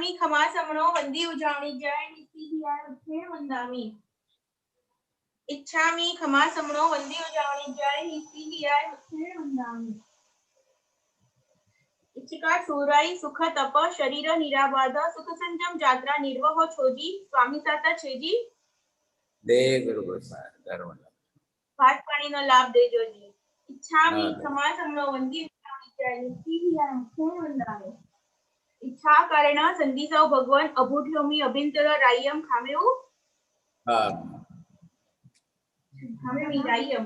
इच्छामि खमा समणो वंदी उजावणी जय नीति हिया उठे वंदामी। इच्छामि खमा समणो वंदी उजावणी जय नीति हिया उठे वंदामी। इच्छिका सुराई सुख तप शरीर निराबाध सुख संजम जात्रा निर्वह छोजी स्वामी साता छेजी दे गुरु प्रसाद धर्म भात पानी नो लाभ देजो जी। इच्छामि खमा समणो वंदी उजावणी जय नीति हिया उठे वंदामी। इच्छा कारण संधीसौ भगवान अभूठ्योमी अभिंतर रायम खामेऊ खामेमी रायम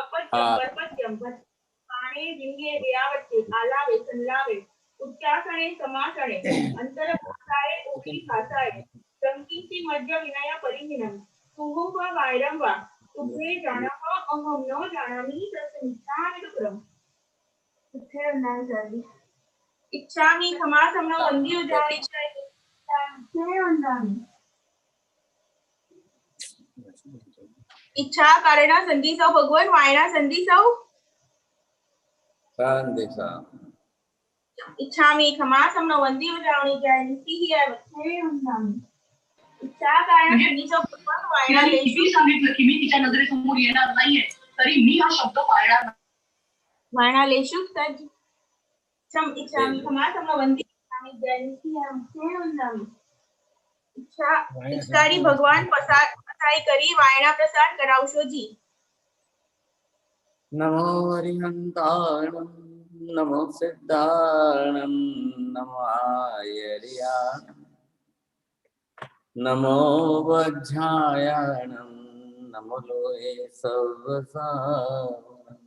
अपत्यम परपत्यम पाणे जिंगे रियावते आलावे संलावे उच्चासणे समासणे अंतर भाषाए उभी भाषाए संकीर्ति मध्य विनय परिहीनम तुहुम व वायरम वा तुभे जानः अहम न जानामि तस्मिन्नामि दुक्रम। उठे नाम जानी इच्छामि खमा समणो वंदी उजावणी जय उठे वंदामी। इच्छा कारण संधीसौ भगवान वायना संधीसौ इच्छामि खमा समणो वंदी उजावणी जय नीति हिया उठे वंदामी। इच्छा कारण संधीसौ भगवान वायना लेशू सांगितलं की मी तिच्या नजरेसमोर येणार नाहीये तरी मी हा शब्द पाळणार नाही। वायना लेशू तज सम इच्छामि खमा समणो वंदी उजावणी जय नीति हिया उठे वंदामी। इच्छा इच्छकारी भगवान पसाई करी वायना प्रसाद करावशो जी। नमो हरिहंताणं नमो सिद्धाणं नमो आयर्याणं नमो वज्रायणं नमो लोहे सर्वसारणं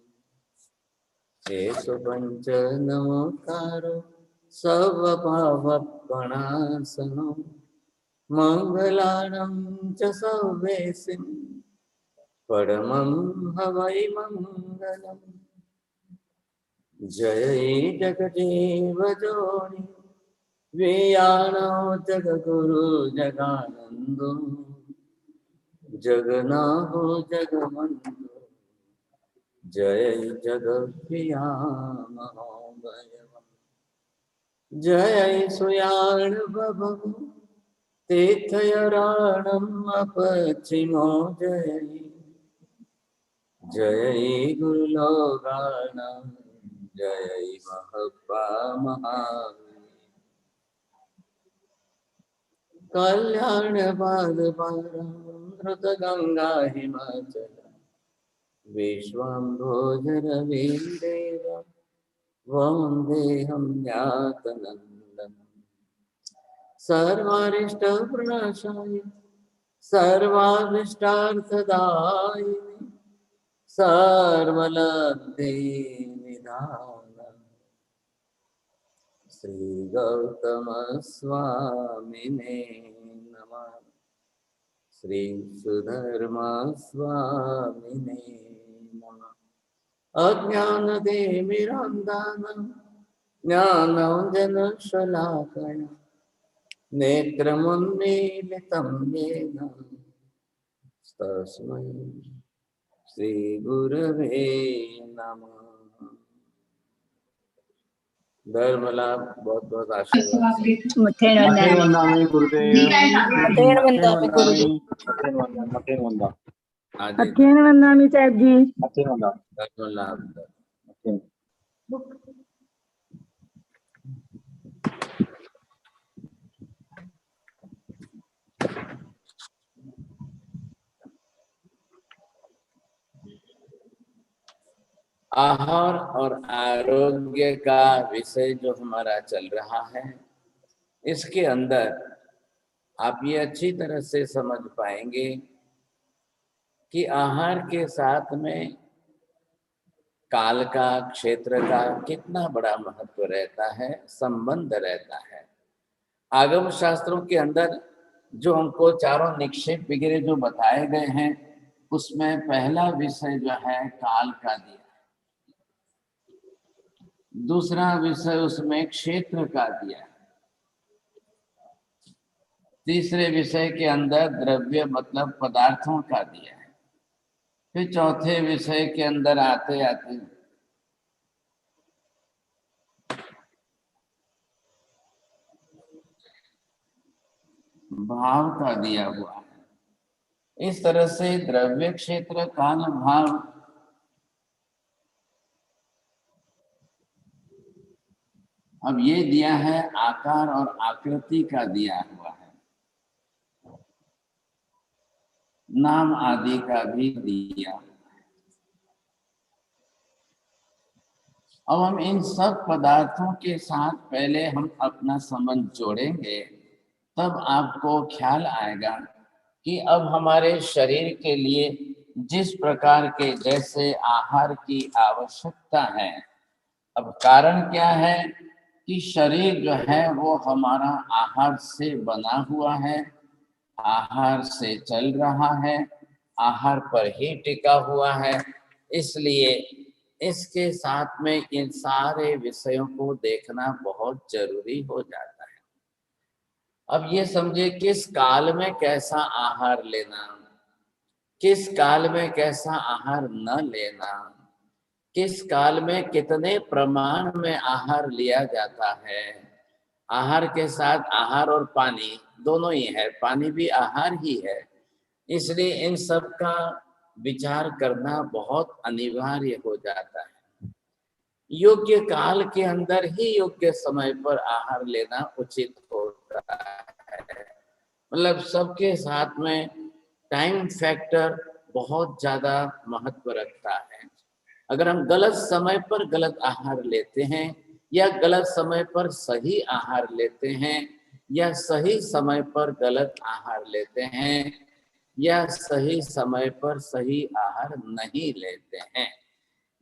शेषपंच नमोकारो सर्वपावपणासनो मंगलानं च सर्वेसिं परमं हवै मंगलम्। जय जगदेव जोनि वेयानो जगगुरु जगानंदो जगन्नाथो जगवंदो जय जगप्रिया महाभयवम्। जय सुयाण भवम् तीर्थयराणम् अपचिमो जय जय गुरुलोगाणम् जय महब्बा महावीर कल्याण पाद गंगा हिमाचल विश्वम्भोजर वीरदेव वन्देऽहं ज्ञातनन्दनं सर्वारिष्ट प्रणाशाय सर्वाभीष्टार्थदायिने सर्वलब्धे निधानम् श्री गौतम स्वामिने नमः। श्री सुधर्मा स्वामिने नमः। अज्ञानतिमिरान्धनं ज्ञानाञ्जनशलाकया नेत्रमुन्मीलितं येन तस्मै श्री गुरवे नमः। धर्म लाभ बहुत बहुत आशीर्वाद। आहार और आरोग्य का विषय जो हमारा चल रहा है, इसके अंदर आप ये अच्छी तरह से समझ पाएंगे कि आहार के साथ में काल का, क्षेत्र का कितना बड़ा महत्व रहता है, संबंध रहता है। आगम शास्त्रों के अंदर जो हमको चारों निक्षेप वगैरह जो बताए गए हैं, उसमें पहला विषय जो है काल का दिया, दूसरा विषय उसमें क्षेत्र का दिया, तीसरे विषय के अंदर द्रव्य मतलब पदार्थों का दिया है, फिर चौथे विषय के अंदर आते आते भाव का दिया हुआ है। इस तरह से द्रव्य क्षेत्र, काल, भाव अब ये दिया है, आकार और आकृति का दिया हुआ है, नाम आदि का भी दिया। अब हम इन सब पदार्थों के साथ पहले हम अपना संबंध जोड़ेंगे, तब आपको ख्याल आएगा कि अब हमारे शरीर के लिए जिस प्रकार के जैसे आहार की आवश्यकता है, अब कारण क्या है कि शरीर जो है वो हमारा आहार से बना हुआ है, आहार से चल रहा है, आहार पर ही टिका हुआ है। इसलिए इसके साथ में इन सारे विषयों को देखना बहुत जरूरी हो जाता है। अब ये समझे किस काल में कैसा आहार लेना, किस काल में कैसा आहार न लेना, किस काल में कितने प्रमाण में आहार लिया जाता है। आहार के साथ आहार और पानी दोनों ही है, पानी भी आहार ही है। इसलिए इन सब का विचार करना बहुत अनिवार्य हो जाता है। योग्य काल के अंदर ही योग्य समय पर आहार लेना उचित होता है। मतलब सबके साथ में टाइम फैक्टर बहुत ज्यादा महत्व रखता है। अगर हम गलत समय पर गलत आहार लेते हैं, या गलत समय पर सही आहार लेते हैं, या सही समय पर गलत आहार लेते हैं, या सही समय पर सही आहार नहीं लेते हैं,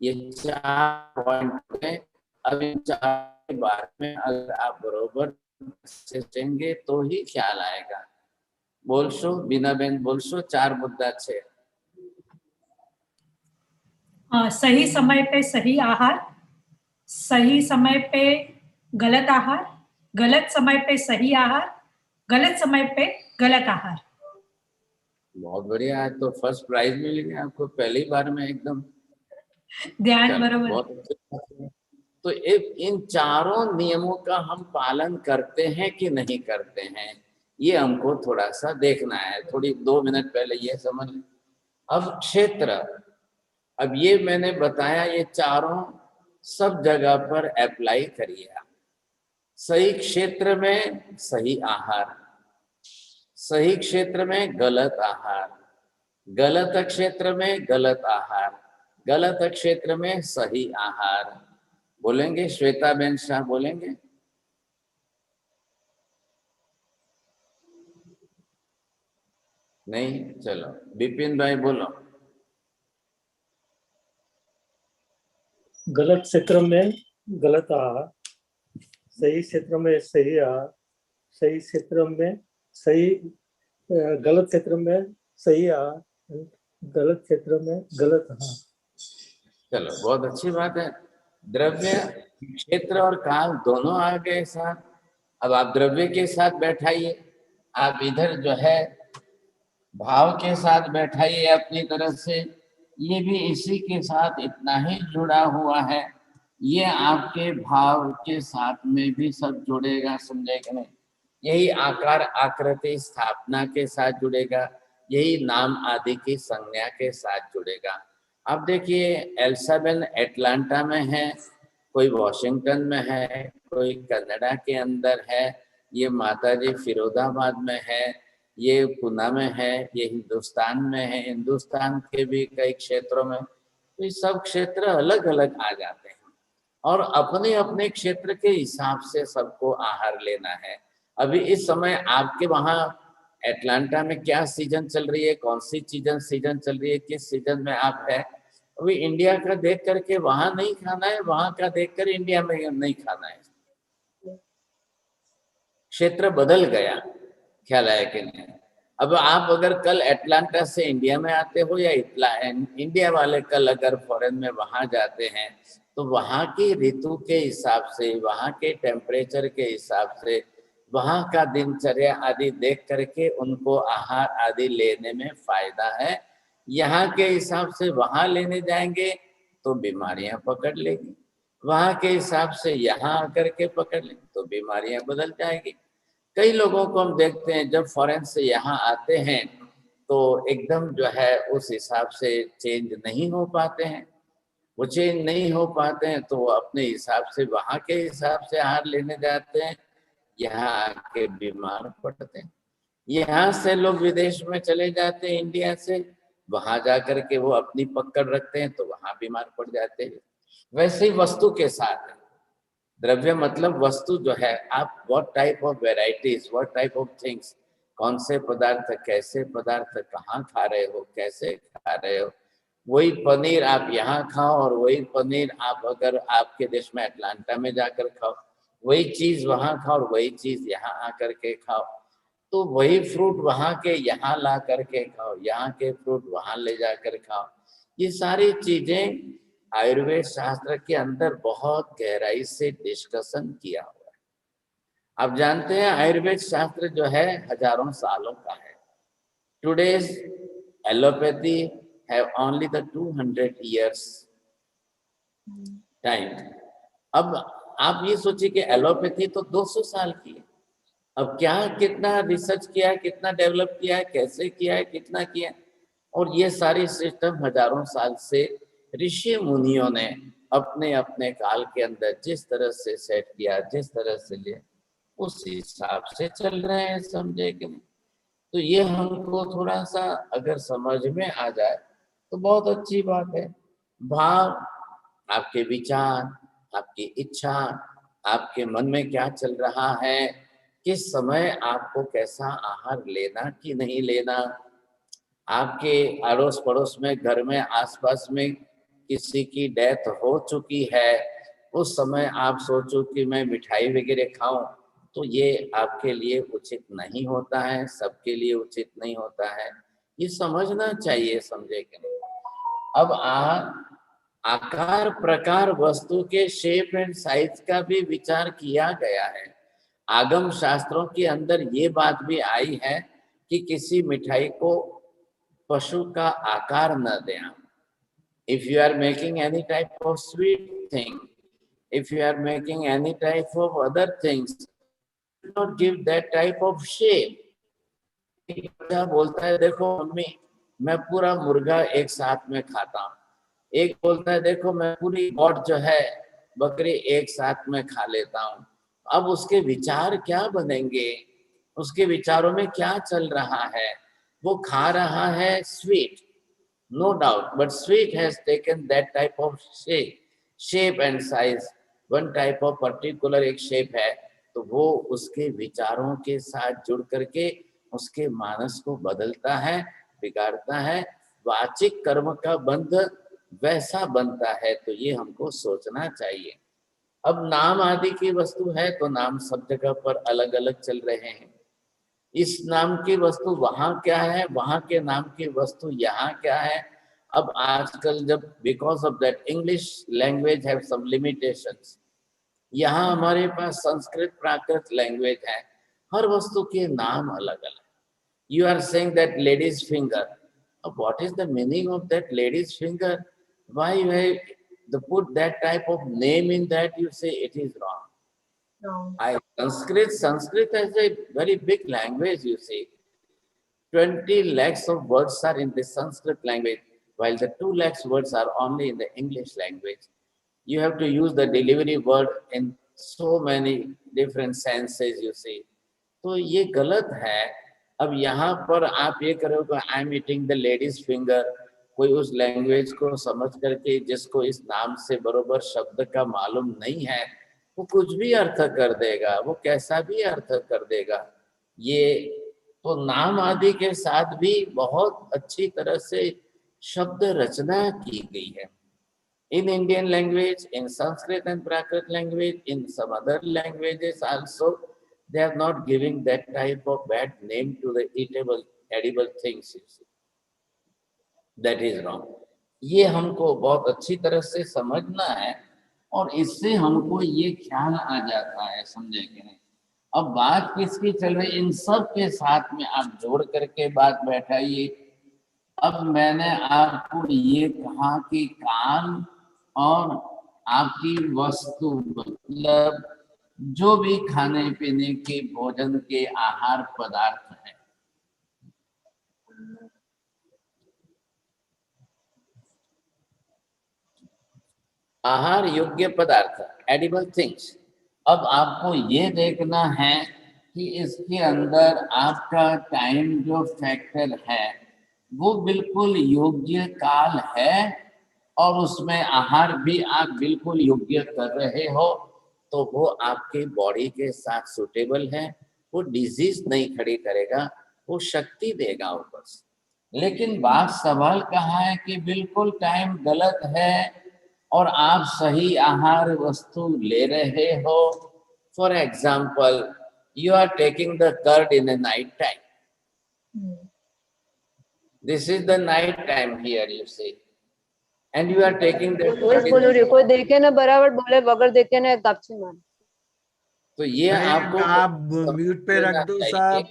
ये 4 पॉइंट है। अब इन 4 के बारे में अगर आप बरोबर सोचेंगे तो ही ख्याल आएगा। बोलशो बीना बेन, बोलशो 4 मुद्दा छे। सही समय पे सही आहार, सही समय पे गलत आहार, गलत समय पे सही आहार, गलत समय पे गलत आहार। बहुत बढ़िया, आज तो फर्स्ट प्राइज मिल गया आपको पहली बार में एकदम। ध्यान बरोबर। बहुत अच्छे। तो इन चारों नियमों का हम पालन करते हैं कि नहीं करते हैं, ये हमको थोड़ा सा देखना है। थोड़ी 2 मिनट पहले ये समझ। अब क्षेत्र, अब ये मैंने बताया, ये चारों सब जगह पर अप्लाई करिए। सही क्षेत्र में सही आहार, सही क्षेत्र में गलत आहार, गलत क्षेत्र में गलत आहार, गलत क्षेत्र में सही आहार। बोलेंगे श्वेता बेन शाह, बोलेंगे? नहीं, चलो विपिन भाई बोलो। गलत क्षेत्र में गलत आहार, सही क्षेत्र में सही आहार, सही क्षेत्र में सही, गलत क्षेत्र में सही आहार, गलत क्षेत्र में गलत आहार। चलो बहुत अच्छी बात है। द्रव्य, क्षेत्र और काल दोनों आ गए साथ। अब आप द्रव्य के साथ बैठाइए, आप इधर जो है भाव के साथ बैठाइए अपनी तरफ से। ये भी इसी के साथ इतना ही जुड़ा हुआ है, ये आपके भाव के साथ में भी सब जुड़ेगा, समझे कि नहीं? यही आकार आकृति स्थापना के साथ जुड़ेगा, यही नाम आदि की संज्ञा के साथ जुड़ेगा। अब देखिए, एल्साबेन एटलांटा में है, कोई वॉशिंगटन में है, कोई कनाडा के अंदर है, ये माताजी फिरोजाबाद में है, ये पुणे में है, ये हिंदुस्तान में है। हिंदुस्तान के भी कई क्षेत्रों में, तो ये सब क्षेत्र अलग अलग आ जाते हैं और अपने अपने क्षेत्र के हिसाब से सबको आहार लेना है। अभी इस समय आपके वहाँ एटलांटा में क्या सीजन चल रही है, कौन सी सीजन चल रही है, किस सीजन में आप है, अभी इंडिया का देख करके वहां नहीं खाना है, वहां का देखकर इंडिया में नहीं खाना है। क्षेत्र बदल गया, ख्याल आया कि नहीं? अब आप अगर कल एटलांटा से इंडिया में आते हो, या इंडिया वाले कल अगर फॉरेन में वहां जाते हैं, तो वहां की ऋतु के हिसाब से, वहां के टेम्परेचर के हिसाब से, वहां का दिनचर्या आदि देख करके उनको आहार आदि लेने में फायदा है। यहाँ के हिसाब से वहां लेने जाएंगे तो बीमारियां पकड़ लेगी, वहां के हिसाब से यहाँ आकर के पकड़ लेंगे तो बीमारियां बदल जाएगी। कई लोगों को हम देखते हैं जब फॉरेन से यहाँ आते हैं तो एकदम जो है उस हिसाब से चेंज नहीं हो पाते हैं। वो चेंज नहीं हो पाते हैं तो वो अपने हिसाब से वहाँ के हिसाब से आहार लेने जाते हैं, यहाँ आके बीमार पड़ते हैं। यहाँ से लोग विदेश में चले जाते हैं इंडिया से, वहां जाकर के वो अपनी पकड़ रखते हैं तो वहां बीमार पड़ जाते हैं। वैसे ही वस्तु के साथ है। द्रव्य मतलब वस्तु जो है, आप what type of varieties, what type of things, कौन से पदार्थ, कैसे पदार्थ, कहाँ खा रहे हो, कैसे खा रहे हो। वही पनीर आप यहाँ खाओ और वही पनीर आप अगर आपके देश में अटलांटा में जाकर खाओ, वही चीज वहां खाओ और वही चीज यहाँ आकर के खाओ, तो वही फ्रूट वहां के यहाँ ला करके खाओ, यहाँ के फ्रूट वहां ले जाकर खाओ। ये सारी चीजें आयुर्वेद शास्त्र के अंदर बहुत गहराई से डिस्कशन किया हुआ है। आप जानते हैं आयुर्वेद शास्त्र जो है हजारों सालों का है। Today's allopathy have only the 200 years time. अब आप ये सोचिए कि एलोपैथी तो 200 साल की है। अब क्या कितना रिसर्च किया है, कितना डेवलप किया है, कैसे किया है, कितना किया है, और ये सारी सिस्टम हजारों साल से ऋषि मुनियों ने अपने अपने काल के अंदर जिस तरह से सेट किया, जिस तरह से लिया, उस हिसाब से चल रहे हैं, समझे कि नहीं। तो ये हमको थोड़ा सा अगर समझ में आ जाए तो बहुत अच्छी बात है। भाव, आपके विचार, आपकी इच्छा, आपके मन में क्या चल रहा है, किस समय आपको कैसा आहार लेना कि नहीं लेना, आपके अड़ोस पड़ोस में, घर में, आसपास में किसी की डेथ हो चुकी है, उस समय आप सोचो कि मैं मिठाई वगैरह खाऊं, तो ये आपके लिए उचित नहीं होता है, सबके लिए उचित नहीं होता है। ये समझना चाहिए, समझे कि नहीं। अब आकार प्रकार वस्तु के शेप एंड साइज का भी विचार किया गया है। आगम शास्त्रों के अंदर ये बात भी आई है कि किसी मिठाई को पशु का आकार न दें। If you are making any type of sweet thing, if you are making any type of other things, do not give that type of shape. बच्चा बोलता है देखो मम्मी मैं पूरा मुर्गा एक साथ में खाता हूँ, एक बोलता है देखो मैं पूरी गोट जो है बकरी एक साथ में खा लेता हूँ। अब उसके विचार क्या बनेंगे, उसके विचारों में क्या चल रहा है। वो खा रहा है sweet, no doubt, but sweet has taken that type of shape and size, one type of particular एक shape है, तो वो उसके विचारों के साथ जुड़ करके उसके मानस को बदलता है, बिगाड़ता है। वाचिक कर्म का बंध वैसा बनता है, तो ये हमको सोचना चाहिए। अब नाम आदि की वस्तु है तो नाम सब जगह पर अलग अलग चल रहे हैं। इस नाम की वस्तु वहां क्या है, वहां के नाम की वस्तु यहाँ क्या है। अब आजकल जब because of that English language have some limitations, यहाँ हमारे पास संस्कृत प्राकृत लैंग्वेज है, हर वस्तु के नाम अलग अलग। You are saying that ladies finger, अब what is the meaning of that ladies finger, why you have to put that type of name in that, you say it is wrong. Sanskrit is a very big language, you see. 20 lakhs of words are in the Sanskrit language, while the 2 lakhs words are only in the English language. You have to use the delivery word in so many different senses, you see. तो ये गलत है। अब यहाँ पर आप ये करोगे I am eating the ladies finger, कोई उस लैंग्वेज को समझ करके जिसको इस नाम से बरोबर शब्द का मालूम नहीं है, वो कुछ भी अर्थ कर देगा, वो कैसा भी अर्थ कर देगा। ये तो नाम आदि के साथ भी बहुत अच्छी तरह से शब्द रचना की गई है। In Indian language, in Sanskrit and Prakrit language, in some other languages also, they are not giving that type of bad name to the eatable, edible things, you see. That is wrong. ये हमको बहुत अच्छी तरह से समझना है और इससे हमको ये ख्याल आ जाता है, समझे कि नहीं। अब बात किसकी चल रही, इन सब के साथ में आप जोड़ करके बात बैठाइए। अब मैंने आपको ये कहा कि कान और आपकी वस्तु मतलब जो भी खाने पीने के भोजन के आहार पदार्थ है, आहार योग्य पदार्थ, एडिबल थिंग्स, अब आपको ये देखना है कि इसके अंदर आपका टाइम जो फैक्टर है वो बिल्कुल योग्य काल है और उसमें आहार भी आप बिल्कुल योग्य कर रहे हो, तो वो आपके बॉडी के साथ सुटेबल है, वो डिजीज नहीं खड़ी करेगा, वो शक्ति देगा ऊपर से। लेकिन बात सवाल कहाँ है कि बिल्कुल टाइम गलत है और आप सही आहार वस्तु ले रहे हो। For example, you are taking the curd in a night time, this is the night time here you see, and you are taking that बोलो रे कोई देखे ना बराबर बोले, बगैर देखे ना गापची मार। तो ये आपको आप म्यूट पे रख दो साहब।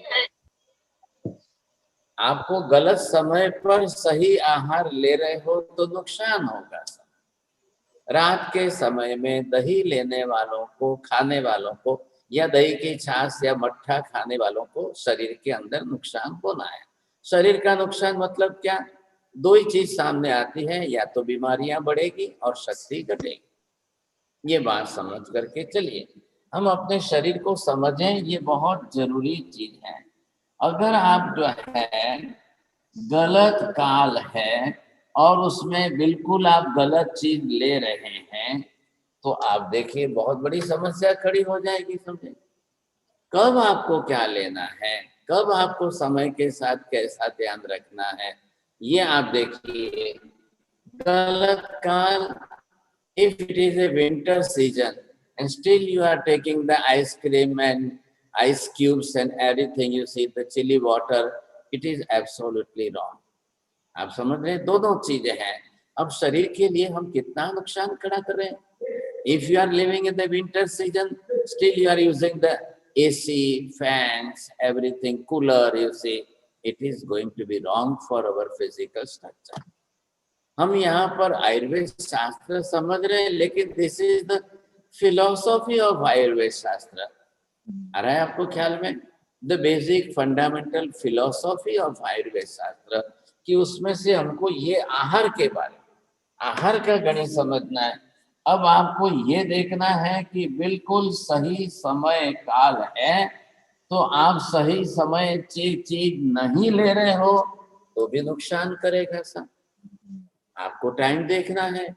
आपको गलत समय पर सही आहार ले रहे हो तो नुकसान होगा। रात के समय में दही लेने वालों को, खाने वालों को, या दही की छाछ या मट्ठा खाने वालों को शरीर के अंदर नुकसान होना है। शरीर का नुकसान मतलब क्या? दो ही चीज सामने आती है, या तो बीमारियां बढ़ेगी और शक्ति घटेगी। ये बात समझ करके चलिए, हम अपने शरीर को समझें, ये बहुत जरूरी चीज है। अगर आप जो है गलत काल है और उसमें बिल्कुल आप गलत चीज ले रहे हैं, तो आप देखिए बहुत बड़ी समस्या खड़ी हो जाएगी। समझे, कब आपको क्या लेना है, कब आपको समय के साथ कैसा ध्यान रखना है, ये आप देखिए। गलत काल, if it is a winter season and still you are taking the ice cream and ice cubes and everything, you see the chilli water, it is absolutely wrong. आप समझ रहे हैं, दोनों चीजें हैं। अब शरीर के लिए हम कितना नुकसान खड़ा कर रहे हैं। If you are living in the winter season, still you are using the AC, fans, everything, cooler, you see, it is going to be wrong for our physical structure. हम यहाँ पर आयुर्वेद शास्त्र समझ रहे हैं, लेकिन this is the philosophy of Ayurveda शास्त्र। आ रहा है आपको ख्याल में? The basic fundamental philosophy of Ayurveda शास्त्र, कि उसमें से हमको ये आहार के बारे, आहार का गणित समझना है। अब आपको ये देखना है कि बिल्कुल सही समय काल है, तो आप सही समय चीज नहीं ले रहे हो तो भी नुकसान करेगा। सब आपको टाइम देखना है,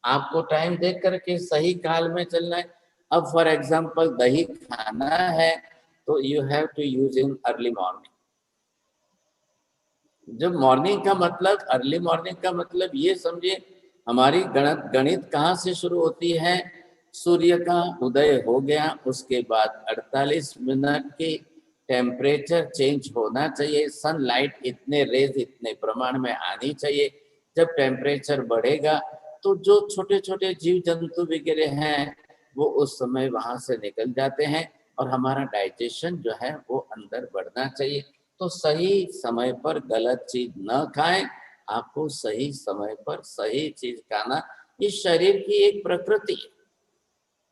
आपको टाइम देख करके सही काल में चलना है। अब फॉर एग्जांपल दही खाना है तो you have to use in early morning. जब मॉर्निंग का मतलब, अर्ली मॉर्निंग का मतलब ये समझिए, हमारी गणित कहाँ से शुरू होती है? सूर्य का उदय हो गया, उसके बाद 48 मिनट की टेम्परेचर चेंज होना चाहिए, सनलाइट इतने रेज इतने प्रमाण में आनी चाहिए। जब टेम्परेचर बढ़ेगा तो जो छोटे छोटे जीव जंतु वगैरह हैं वो उस समय वहां से निकल जाते हैं और हमारा डाइजेशन जो है वो अंदर बढ़ना चाहिए। तो सही समय पर गलत चीज न खाएं, आपको सही समय पर सही चीज खाना, ये शरीर की एक प्रकृति है।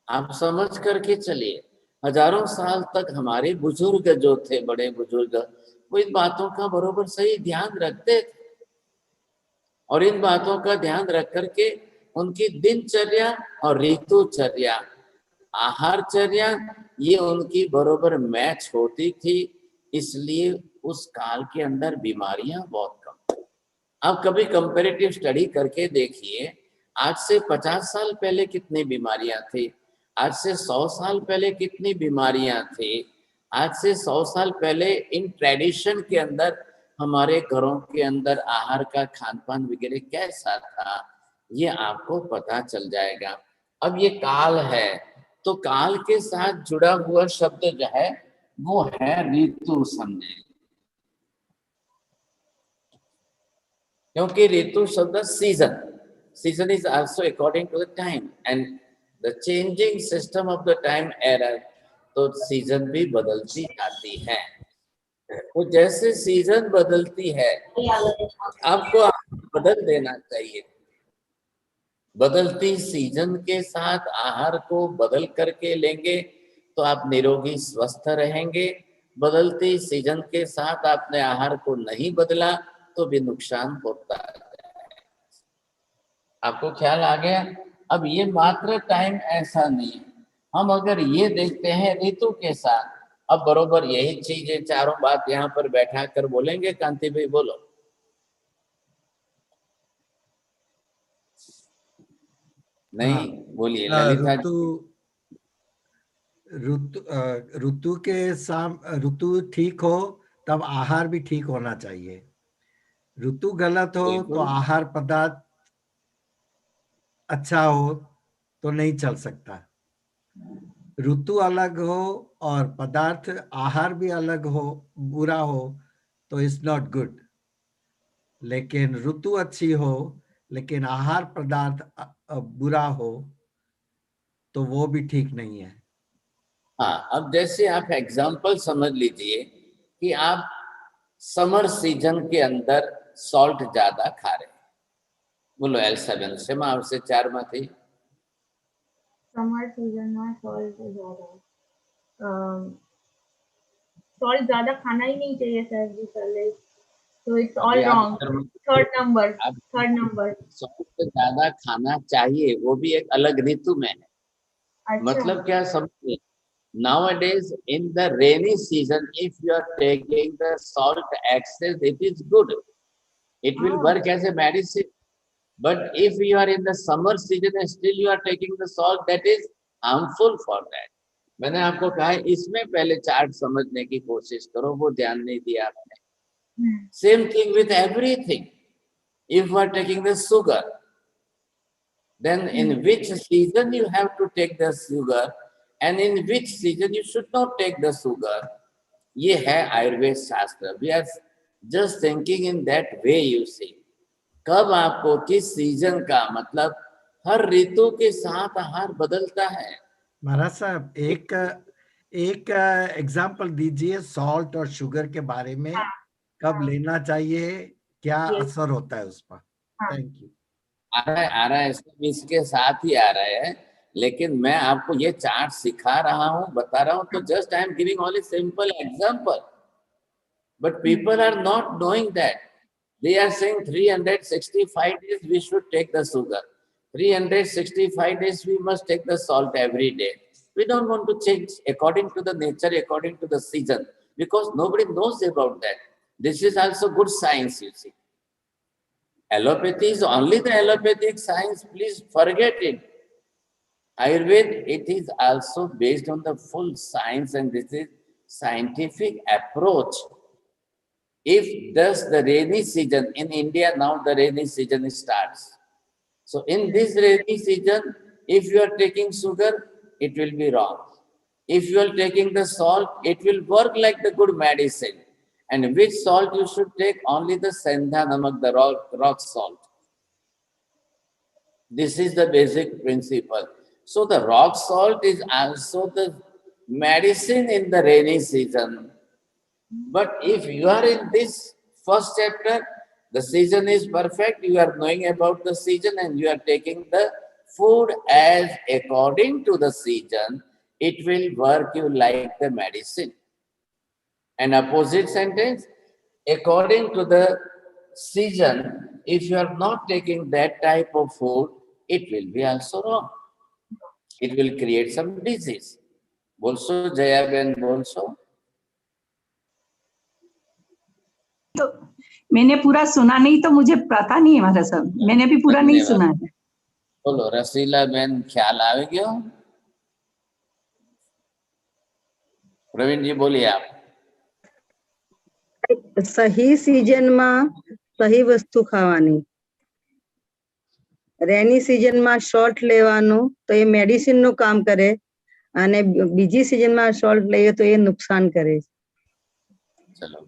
आप समझ करके चलिए, हजारों साल तक हमारे बुजुर्ग जो थे, बड़े बुजुर्ग, वो इन बातों का बरोबर सही ध्यान रखते थे और इन बातों का ध्यान रख करके उनकी दिनचर्या और ऋतुचर्या, आहारचर्या, ये उनकी बरोबर मैच होती थी, इसलिए उस काल के अंदर बीमारियां बहुत कम। अब कभी कंपैरेटिव स्टडी करके देखिए, आज से 50 साल पहले कितनी बीमारियां थी, आज से 100 साल पहले कितनी बीमारियां थी, आज से 100 साल पहले इन ट्रेडिशन के अंदर हमारे घरों के अंदर आहार का खान पान वगैरह कैसा था, ये आपको पता चल जाएगा। अब ये काल है, तो काल के साथ जुड़ा हुआ शब्द जो है वो है ऋतु संज्ञा, क्योंकि ऋतु शब्द season, season is also according to the time and the changing system of the time error, तो सीजन भी बदलती जाती है। वो जैसे सीजन बदलती है आपको बदल देना चाहिए। बदलती सीजन के साथ आहार को बदल करके लेंगे तो आप निरोगी स्वस्थ रहेंगे। बदलती सीजन के साथ आपने आहार को नहीं बदला तो भी नुकसान होता है। आपको ख्याल आ गया? अब ये मात्र टाइम ऐसा नहीं है, हम अगर ये देखते हैं ऋतु के साथ, अब बरोबर यही चीजें चारों बात यहाँ पर बैठा कर बोलेंगे। कांति भाई बोलो। नहीं बोलिए ललिता जी। ऋतु ठीक हो तब आहार भी ठीक होना चाहिए। ऋतु गलत हो तो आहार पदार्थ अच्छा हो तो नहीं चल सकता। ऋतु अलग हो और पदार्थ आहार भी अलग हो, बुरा हो तो इट्स नॉट गुड। लेकिन ऋतु अच्छी हो लेकिन आहार पदार्थ बुरा हो तो वो भी ठीक नहीं है। हाँ, अब जैसे आप एग्जाम्पल समझ लीजिए कि आप समर सीजन के अंदर सॉल्ट ज्यादा खा रहे हैं। बोलो L7 से मैं आपसे 4 में थी। समर सीजन में सॉल्ट ज्यादा खाना ही नहीं चाहिए सर जी पहले, तो it's all wrong. Third number salt ज्यादा खाना चाहिए, वो भी एक अलग ऋतु में है। अच्छा। मतलब क्या समझिए, nowadays in the rainy season if you are taking the salt excess, it is good, it will work as a medicine. But if you are in the summer season and still you are taking the salt, that is harmful for that. मैंने आपको कहा है इसमें पहले chart समझने की कोशिश करो, वो ध्यान नहीं दिया आपने। Same thing with everything. If you are taking the sugar, then in which season you have to take the sugar and in which season you should not take the sugar. ये है आयुर्वेद शास्त्र। We are just thinking in that way, you see. कब आपको किस season का, मतलब हर ऋतु के साथ आहार बदलता है। महाराज साहब एक एग्जांपल दीजिए सॉल्ट और शुगर के बारे में। कब लेना चाहिए, क्या असर होता है उस पर। Thank you. आ रहा है इसके साथ ही आ रहा है, लेकिन मैं आपको ये चार्ट सिखा रहा हूँ, बता रहा हूँ, तो just I am giving only simple example, but people are not knowing that. They are saying 365 days we should take the sugar. 365 days we must take the salt every day. We don't want to change according to the nature, according to the season, because nobody knows about that. This is also good science, you see. Allopathy is only the allopathic science, please forget it. Ayurveda, it is also based on the full science, and this is scientific approach. If thus the rainy season in India, now the rainy season starts. So in this rainy season, if you are taking sugar, it will be wrong. If you are taking the salt, it will work like the good medicine. And which salt you should take? Only the Sandha Namak, the rock salt. This is the basic principle. So the rock salt is also the medicine in the rainy season. But if you are in this first chapter, the season is perfect, you are knowing about the season and you are taking the food as according to the season, it will work you like the medicine. An opposite sentence, according to the season, if you are not taking that type of food, it will be also wrong. It will create some disease. Also, Jaya Ben, also. तो मैंने पूरा सुना नहीं, तो मुझे पता नहीं है महाराज साहब, मैंने भी पूरा नहीं सुना है। बोलो रसीला बेन, ख्याल आवे गयो? प्रवीण जी बोलिए आप। सही सीजन में सही वस्तु खावानी, रेनी सीजन में सॉल्ट लेवानो तो ये मेडिसिन नो काम करे, અને બીજી सीजन में सॉल्ट લઈએ तो ये नुकसान करे। चलो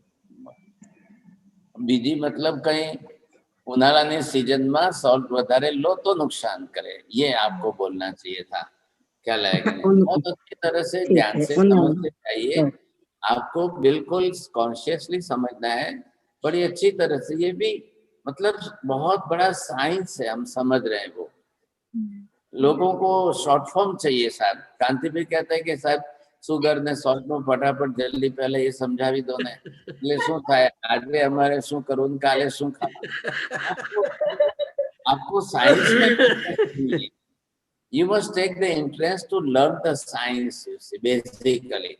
બીજી मतलब कहीं उनाળાની सीजन में सॉल्ट વધારે लो तो नुकसान करे, ये आपको बोलना चाहिए था। क्या लगेगा? बहुत अच्छी तरह से ध्यान से समझते चाहिए, आपको बिल्कुल कॉन्शियसली समझना है, बड़ी अच्छी तरह से। ये भी मतलब बहुत बड़ा साइंस है, हम समझ रहे हैं। वो लोगों को शॉर्ट फॉर्म चाहिए साहब। कांति भी कहता है कि साहब સુગર ને સોલ્ટ નું ફટાફટ જલ્દી પહેલા એ સમજાવી દો ને, એટલે શું થાય, આજે અમારે શું કરવું, કાલે શું ખાવું. आपको साइंस में इंटरेस्ट नहीं है. You must take the interest to learn the science. You see, basically,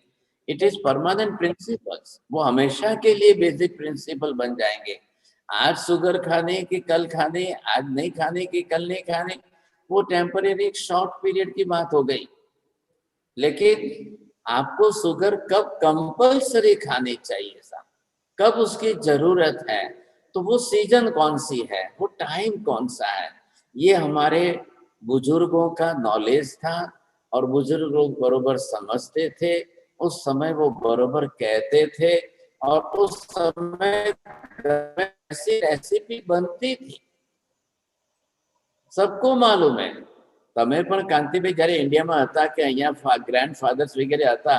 it is permanent principles. वो हमेशा के लिए बेसिक प्रिंसिपल बन जाएंगे. आज शुगर खाने की कल खाने, आज नहीं खाने की कल नहीं खाने, वो टेम्परेरी एक शॉर्ट पीरियड की बात हो गई. लेकिन आपको शुगर कब कंपल्सरी खानी चाहिए साहब, कब उसकी जरूरत है, तो वो सीजन कौन सी है, वो टाइम कौन सा है, ये हमारे बुजुर्गों का नॉलेज था और बुजुर्ग लोग बरोबर समझते थे. उस समय वो बरोबर कहते थे और उस समय ऐसी रेसिपी बनती थी, सबको मालूम है. તમે પણ કાંતિભાઈ જ્યારે ઇન્ડિયામાં હતા કે અહીંયા ગ્રાન્ડ ફાધર્સ વગેરે હતા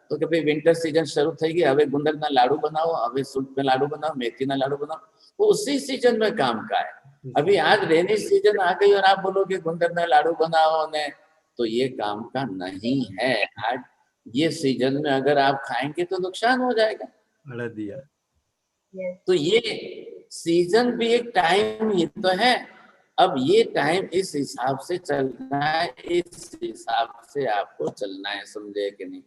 તો કે ભાઈ વિન્ટર सीजन શરૂ થઈ ગઈ, હવે ગુંદરના લાડુ बनाओ, હવે सूट में लाडू बनाओ, मेथी ना लाडू बनाओ. वो उसी सीजन में काम का है. अभी आज रेनी सीजन आ गई और आप बोलोगे गुंदरना लाडू बनाओ ने, तो ये काम का नहीं है. आज ये सीजन में अगर आप खाएंगे तो नुकसान हो जाएगा. दिया तो ये सीजन भी एक टाइम ही तो है. अब ये टाइम इस हिसाब से चलना है, इस हिसाब से आपको चलना है, समझे कि नहीं.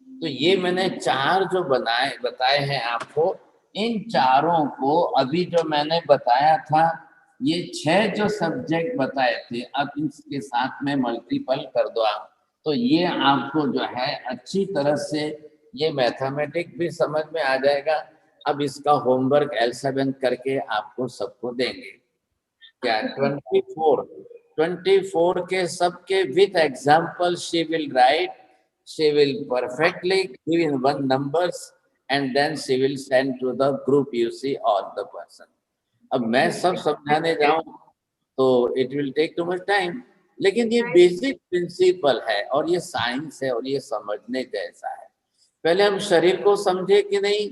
तो ये मैंने 4 जो बताए हैं आपको, इन चारों को अभी जो मैंने बताया था, ये 6 जो सब्जेक्ट बताए थे, अब इसके साथ में मल्टीपल कर दो आप, तो ये आपको जो है अच्छी तरह से ये मैथमेटिक्स भी समझ में आ जाएगा. अब इसका होमवर्क एल7 करके आपको सबको देंगे. क्या 24 के सबके with example she will write, she will perfectly give in 1 numbers and then she will send to the group, you see, all the person. अब मैं सब समझाने जाऊं तो it will take too much time, लेकिन ये बेसिक प्रिंसिपल है और ये साइंस है और ये समझने जैसा है. पहले हम शरीर को समझे कि नहीं,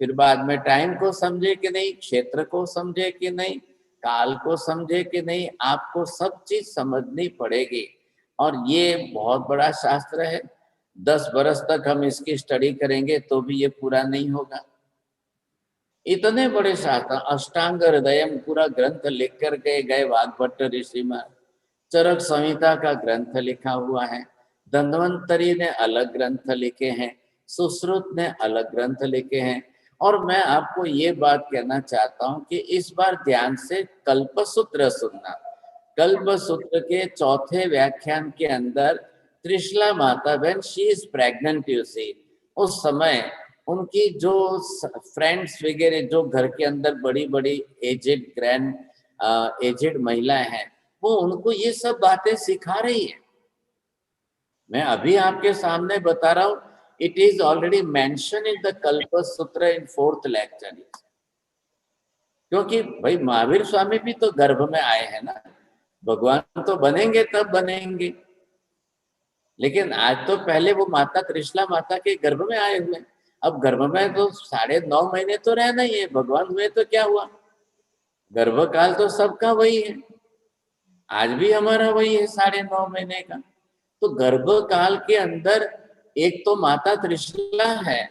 फिर बाद में टाइम को समझे कि नहीं, क्षेत्र को समझे कि नहीं, काल को समझे कि नहीं, आपको सब चीज समझनी पड़ेगी. और ये बहुत बड़ा शास्त्र है. 10 बरस तक हम इसकी स्टडी करेंगे तो भी ये पूरा नहीं होगा. इतने बड़े शास्त्र, अष्टांग हृदयम पूरा ग्रंथ लिख कर के गए वाग्भट्ट ऋषि में. चरक संहिता का ग्रंथ लिखा हुआ है. धन्वंतरी ने अलग ग्रंथ लिखे हैं, सुश्रुत ने अलग ग्रंथ लिखे हैं. और मैं आपको ये बात कहना चाहता हूं कि इस बार ध्यान से कल्पसूत्र सुनना. कल्पसूत्र के 4थे व्याख्यान के अंदर त्रिशला माता बहन, शी इज प्रेग्नेंट, यू सी, उस समय उनकी जो फ्रेंड्स वगैरह जो घर के अंदर बड़ी बड़ी एजेड महिलाएं हैं, वो उनको ये सब बातें सिखा रही है. मैं अभी आपके सामने बता रहा हूं. It is already mentioned in the Kalpa Sutra in 4th lecture. क्योंकि भाई महावीर स्वामी भी तो गर्भ में आए हैं ना, भगवान तो बनेंगे तब बनेंगे, लेकिन आज तो पहले वो माता त्रिशला माता के गर्भ में आए हुए. अब गर्भ में तो 9.5 महीने तो रहना ही है. भगवान हुए तो क्या हुआ, गर्भकाल तो सबका वही है. आज भी हमारा वही है 9.5 महीने का. तो गर्भकाल के अंदर एक तो माता त्रिशला है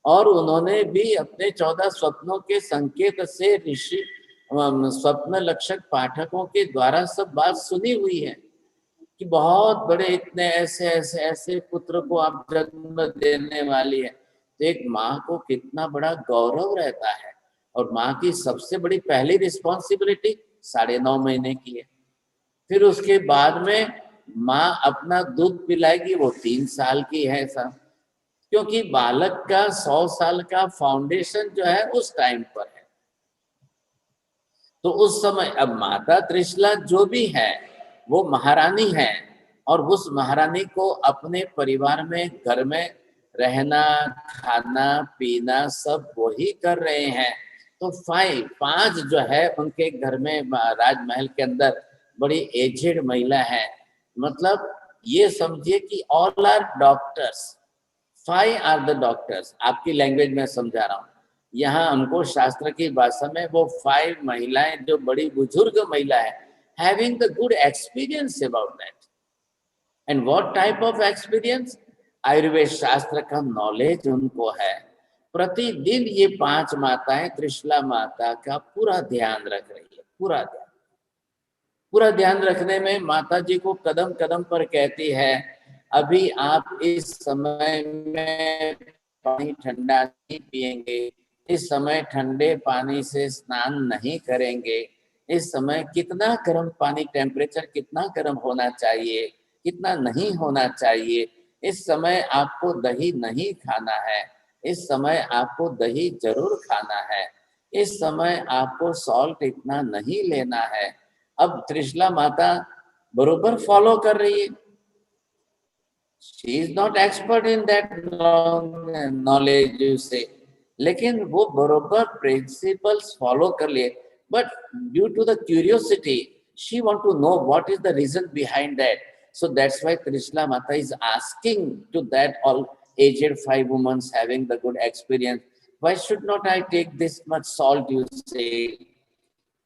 और उन्होंने भी अपने 14 स्वप्नों के संकेत से ऋषि स्वप्न लक्षक पाठकों के द्वारा सब बात सुनी हुई है कि बहुत बड़े इतने ऐसे ऐसे ऐसे पुत्र को आप जन्म देने वाली है. तो एक माँ को कितना बड़ा गौरव रहता है. और माँ की सबसे बड़ी पहली रिस्पॉन्सिबिलिटी 9.5 महीने की है. फिर उसके बाद में माँ अपना दूध पिलाएगी, वो 3 साल की है साहब, क्योंकि बालक का 100 साल का फाउंडेशन जो है उस टाइम पर है. तो उस समय अब माता त्रिशला जो भी है वो महारानी है और उस महारानी को अपने परिवार में, घर में रहना, खाना पीना सब वही कर रहे हैं. तो 5 जो है उनके घर में राजमहल के अंदर बड़ी एजेड महिला है. मतलब ये समझिए कि all are doctors, 5 are the doctors. आपकी लैंग्वेज में समझा रहा हूँ. यहाँ हमको शास्त्र की भाषा में वो 5 महिलाएं जो बड़ी बुजुर्ग महिला है, having the good experience about that. And what type of experience? Ayurveda शास्त्र का नॉलेज उनको है। प्रतिदिन ये 5 माताएं त्रिशला माता का पूरा ध्यान रख रही है। पूरा ध्यान रखने में माता जी को कदम कदम पर कहती है, अभी आप इस समय में पानी ठंडा नहीं पिएंगे, इस समय ठंडे पानी से स्नान नहीं करेंगे, इस समय कितना गर्म पानी, टेम्परेचर कितना गर्म होना चाहिए, कितना नहीं होना चाहिए, इस समय आपको दही नहीं खाना है, इस समय आपको दही जरूर खाना है, इस समय आपको सॉल्ट इतना नहीं लेना है। अब त्रिशला माता बरोबर फॉलो कर रही है। She is not expert in that knowledge से, लेकिन वो बरोबर प्रिंसिपल्स फॉलो कर लिए। But due to the curiosity she want to know what is the reason behind that. So that's why Trishla Mata is asking to that all aged 5 women having the good experience, why should not I take this much salt, you say?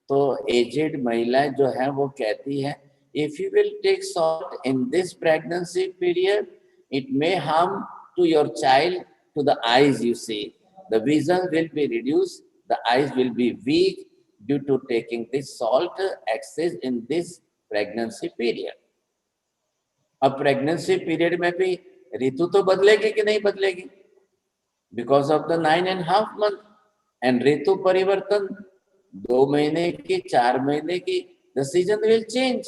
तो aged महिलाएं जो है वो कहती है, if you will take salt in this pregnancy period, it may harm to your child, to the eyes, you see. The vision will be reduced, the eyes will be weak due to taking this salt excess in this pregnancy period. अब pregnancy period में भी ऋतु तो बदलेगी कि नहीं बदलेगी, because of the 9.5 months, and ऋतु परिवर्तन 2 महीने की, 4 महीने की, the season will change.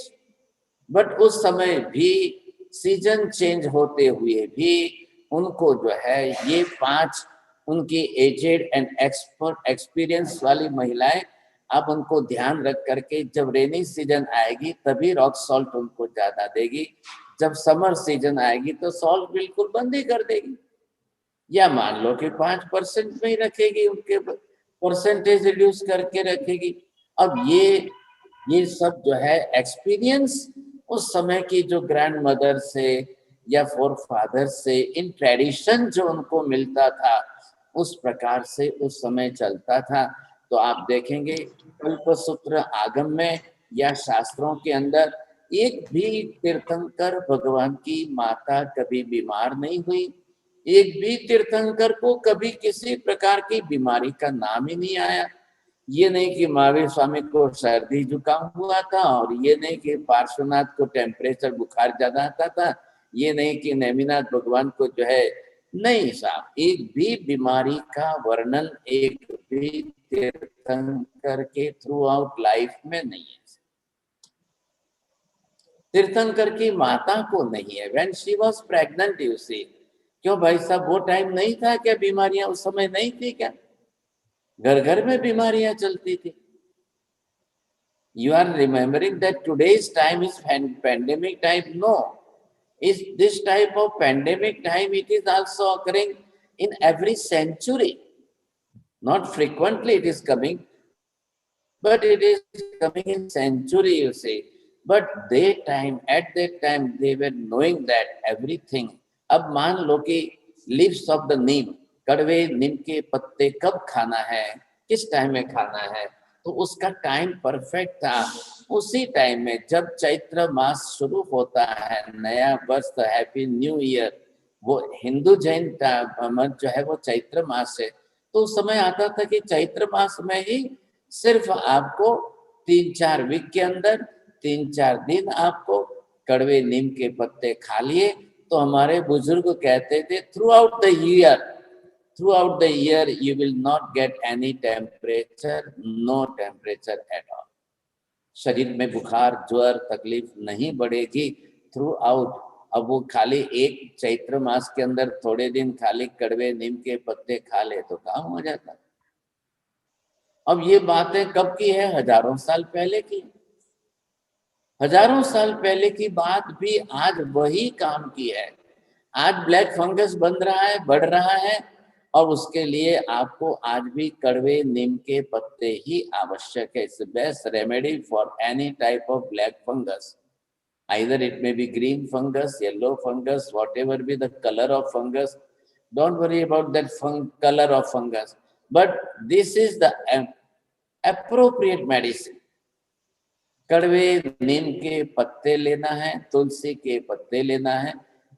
But उस समय भी सीजन चेंज होते हुए भी उनको जो है ये 5 उनकी एजेड एंड एक्सपर्ट एक्सपीरियंस वाली महिलाएं अब उनको ध्यान रख करके जब रेनी सीजन आएगी तभी रॉक सॉल्ट उनको ज्यादा देगी, जब समर सीजन आएगी तो सॉल्ट बिल्कुल बंद ही कर देगी, या मान लो कि 5% में ही रखेगी, उनके परसेंटेज रिड्यूस करके रखेगी। अब ये सब जो है एक्सपीरियंस उस समय की जो ग्रैंड मदर से या फोर फादर से इन ट्रेडिशन जो उनको मिलता था उस प्रकार से उस समय चलता था। तो आप देखेंगे कल्पसूत्र आगम में या शास्त्रों के अंदर एक भी तीर्थंकर भगवान की माता कभी बीमार नहीं हुई, एक भी तीर्थंकर को कभी किसी प्रकार की बीमारी का नाम ही नहीं आया। ये नहीं कि महावीर स्वामी को सर्दी जुकाम हुआ था, और ये नहीं कि पार्श्वनाथ को टेम्परेचर बुखार ज्यादा आता था, ये नहीं कि नेमिनाथ भगवान को जो है, नहीं साहब, एक भी बीमारी का वर्णन एक भी तीर्थंकर के थ्रू आउट लाइफ में नहीं है। तीर्थंकर की माता को नहीं है। When she was pregnant, you see, क्यों भाई साहब, वो टाइम नहीं था क्या? बीमारियां उस समय नहीं थी क्या? घर घर में बीमारियां चलती थी। You are remembering that today's time is pandemic time? No. Is this type of pandemic time, it is also occurring in every century. Not frequently it is coming, but it is coming in century, you see. But at that time, they were knowing that everything. अब मान लो कि leaves of the neem, कड़वे नीम के पत्ते कब खाना है, किस टाइम में खाना है, तो उसका टाइम परफेक्ट था। उसी टाइम में जब चैत्र मास शुरू होता है, नया वर्ष, हैप्पी न्यू ईयर, वो हिंदू जैन मत जो है वो चैत्र मास है, तो उस समय आता था कि चैत्र मास में ही सिर्फ आपको 3-4 वीक के अंदर 3-4 दिन आपको कड़वे नीम के पत्ते खा लिए। तो हमारे बुजुर्ग कहते थे through out the year you will not get any temperature, no temperature at all. शरीर में बुखार, ज्वर, तकलीफ नहीं बढ़ेगी थ्रू आउट। अब वो खाली एक चैत्र मास के अंदर थोड़े दिन खाली कड़वे नीम के पत्ते खा ले तो काम हो जाता। अब ये बातें कब की है? हजारों साल पहले की। हजारों साल पहले की बात भी आज वही काम की है। आज ब्लैक फंगस बन रहा है, बढ़ रहा है, और उसके लिए आपको आज भी कड़वे नीम के पत्ते ही आवश्यक है। It's best remedy for any type of black fungus, either it may be green fungus, yellow fungus, whatever be the color of fungus. Don't worry about that color of fungus, but this is the appropriate medicine. कड़वे नीम के पत्ते लेना है, तुलसी के पत्ते लेना है,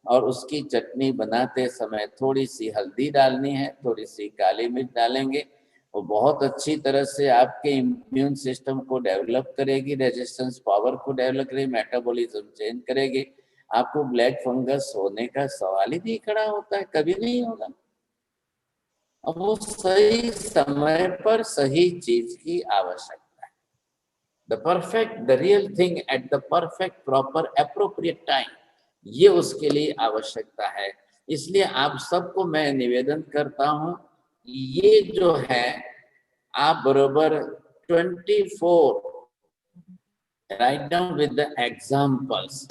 और उसकी चटनी बनाते समय थोड़ी सी हल्दी डालनी है, थोड़ी सी काली मिर्च डालेंगे। वो बहुत अच्छी तरह से आपके इम्यून सिस्टम को डेवलप करेगी, रेजिस्टेंस पावर को डेवलप करेगी, मेटाबॉलिज्म चेंज करेगी। आपको ब्लैक फंगस होने का सवाल ही नहीं खड़ा होता है, कभी नहीं होगा। अब वो सही समय पर सही चीज की आवश्यकता है। The perfect, the real thing at the perfect proper appropriate time, ये उसके लिए आवश्यकता है। इसलिए आप सबको मैं निवेदन करता हूं, ये जो है आप बरोबर 24 write down with the examples.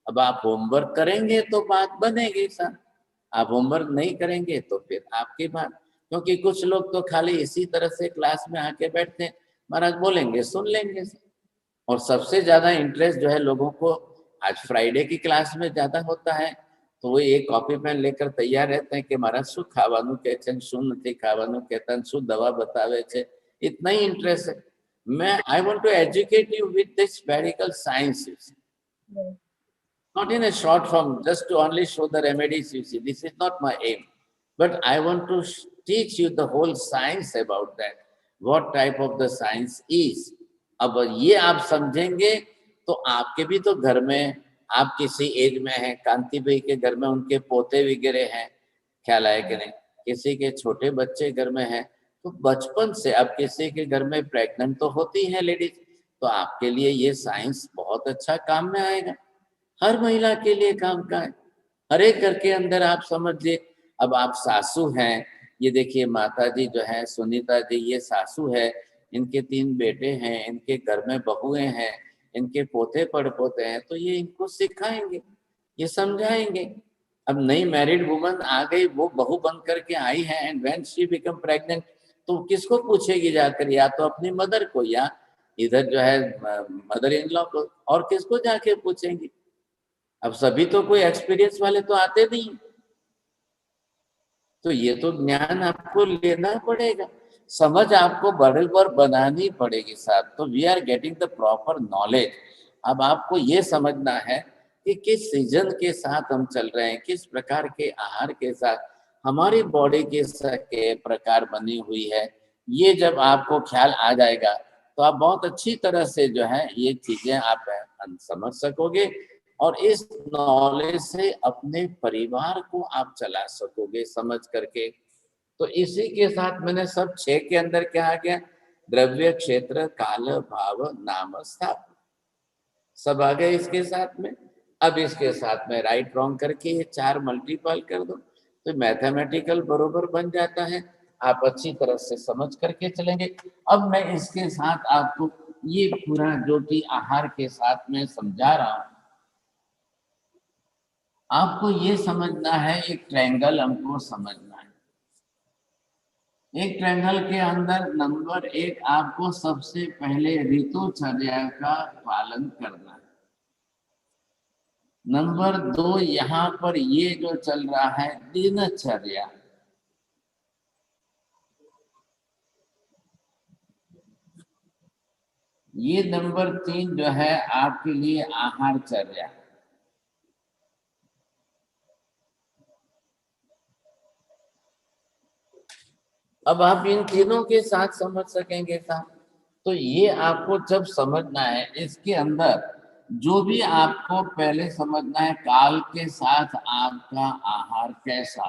अब आप होमवर्क करेंगे तो बात बनेगी सर, आप होमवर्क नहीं करेंगे तो फिर आपकी बात। क्योंकि कुछ लोग तो खाली इसी तरह से क्लास में आके बैठते हैं, महाराज बोलेंगे सुन लेंगे सर। और सबसे ज्यादा इंटरेस्ट जो है लोगों को आज फ्राइडे की क्लास में ज्यादा होता है, तो वो एक कॉपी पेन लेकर तैयार रहते हैं कि महाराज શું ખાવાનું કહે છે, શું નથી ખાવાનું કહેતા, શું દવા બતાવે છે, इतना ही इंटरेस्ट है। मैं I want to educate you with this medical sciences, not in a short form, just to only show the remedies, you see. This is not my aim, but I want to teach you the whole science about that, what type of the science is. अब ये आप समझेंगे तो आपके भी तो घर में, आप किसी एज में हैं, कांति भाई के घर में उनके पोते वगैरह हैं, ख्याल आए कि नहीं, किसी के छोटे बच्चे घर में हैं, तो बचपन से अब किसी के घर में प्रेग्नेंट तो होती है लेडीज, तो आपके लिए ये साइंस बहुत अच्छा काम में आएगा। हर महिला के लिए काम का है, हर एक घर के अंदर आप समझिए। अब आप सासू हैं, ये देखिए माता जी जो है सुनीता जी, ये सासू है, इनके 3 बेटे हैं, इनके घर में बहुएं हैं, इनके पोते पड़पोते हैं, तो ये इनको सिखाएंगे, ये समझाएंगे। अब नई मैरिड वुमन आ गई, वो बहू बन करके आई है, and when she become pregnant, तो किसको पूछेगी जाकर, या तो अपनी मदर को, या इधर जो है मदर इन लॉ को, और किसको जाके पूछेंगी। अब सभी तो कोई एक्सपीरियंस वाले तो आते नहीं, तो ये तो ज्ञान आपको लेना पड़ेगा, समझ आपको बराबर बनानी पड़ेगी साहब। तो we are getting the proper knowledge. अब आपको ये समझना है कि किस सीजन के साथ हम चल रहे हैं, किस प्रकार के आहार के साथ हमारी बॉडी के प्रकार बनी हुई है। ये जब आपको ख्याल आ जाएगा तो आप बहुत अच्छी तरह से जो है ये चीजें आप समझ सकोगे, और इस नॉलेज से अपने परिवार को आप चला सकोगे समझ करके। तो इसी के साथ मैंने सब 6 के अंदर क्या आ गया, द्रव्य, क्षेत्र, काल, भाव, नाम, स्थापना, सब आ गए इसके साथ में। अब इसके साथ में राइट रॉन्ग करके ये 4 मल्टीपल कर दो तो मैथमेटिकल बरोबर बन जाता है। आप अच्छी तरह से समझ करके चलेंगे। अब मैं इसके साथ आपको ये पूरा जो कि आहार के साथ में समझा रहा हूं, आपको ये समझना है, एक ट्रायंगल हमको समझना है। एक ट्रायंगल के अंदर नंबर 1 आपको सबसे पहले ऋतुचर्या का पालन करना है। नंबर 2 यहाँ पर ये जो चल रहा है दिनचर्या। ये नंबर 3 जो है आपके लिए आहारचर्या। अब आप इन तीनों के साथ समझ सकेंगे साहब, तो ये आपको जब समझना है, इसके अंदर जो भी आपको पहले समझना है, काल के साथ आपका आहार कैसा।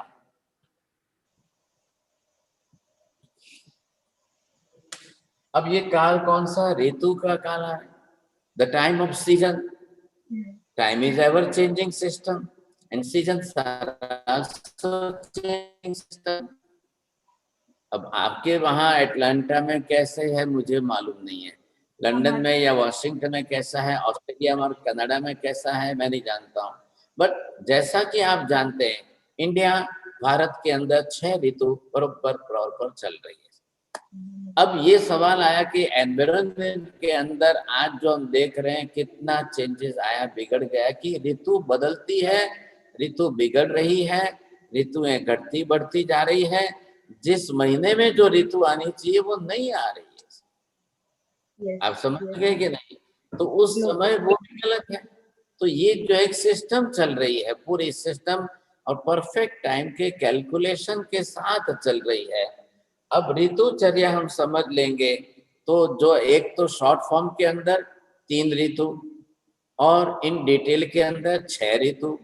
अब ये काल कौन सा, ऋतु का काल है, the time of season. Time is ever changing system and seasons are also changing system. अब आपके वहां एटलांटा में कैसे है मुझे मालूम नहीं है, लंदन में या वॉशिंगटन में कैसा है, ऑस्ट्रेलिया में और कनाडा में कैसा है मैं नहीं जानता हूँ। बट जैसा कि आप जानते हैं, इंडिया भारत के अंदर 6 ऋतु बराबर चल रही है। अब ये सवाल आया कि एनवायरनमेंट के अंदर आज जो हम देख रहे हैं कितना चेंजेस आया, बिगड़ गया, कि ऋतु बदलती है, ऋतु बिगड़ रही है, ऋतुएं घटती बढ़ती जा रही है। जिस महीने में जो ऋतु आनी चाहिए वो नहीं आ रही है। आप समझ गए कि नहीं? तो उस समय वो भी गलत है। तो ये जो एक सिस्टम चल रही है, पूरी सिस्टम और परफेक्ट टाइम के कैलकुलेशन के साथ चल रही है। अब ऋतुचर्या हम समझ लेंगे तो जो एक तो शॉर्ट फॉर्म के अंदर 3 ऋतु और इन डिटेल के अंदर 6 ऋतु,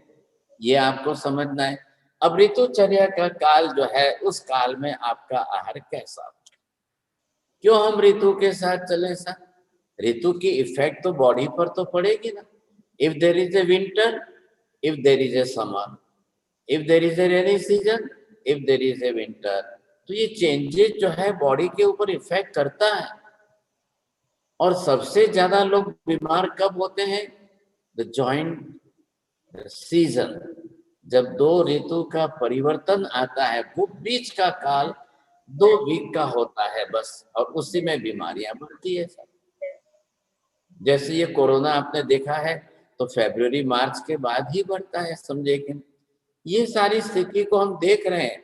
ये आपको समझना है। अब ऋतुचर्या का काल जो है, उस काल में आपका आहार कैसा हो, क्यों हम ऋतु के साथ चले सर? ऋतु की इफेक्ट तो बॉडी पर तो पड़ेगी ना। If there is a winter, if there is a summer, if there is a rainy season, if there is a winter, तो ये चेंजेस जो है बॉडी के ऊपर इफेक्ट करता है। और सबसे ज्यादा लोग बीमार कब होते हैं? द जॉइंट सीजन, जब 2 ऋतु का परिवर्तन आता है, वो बीच का काल 2 वीक का होता है बस, और उसी में बीमारियां बढ़ती है सब। जैसे ये कोरोना आपने देखा है, तो फरवरी मार्च के बाद ही बढ़ता है, समझे कि ये सारी स्थिति को हम देख रहे हैं।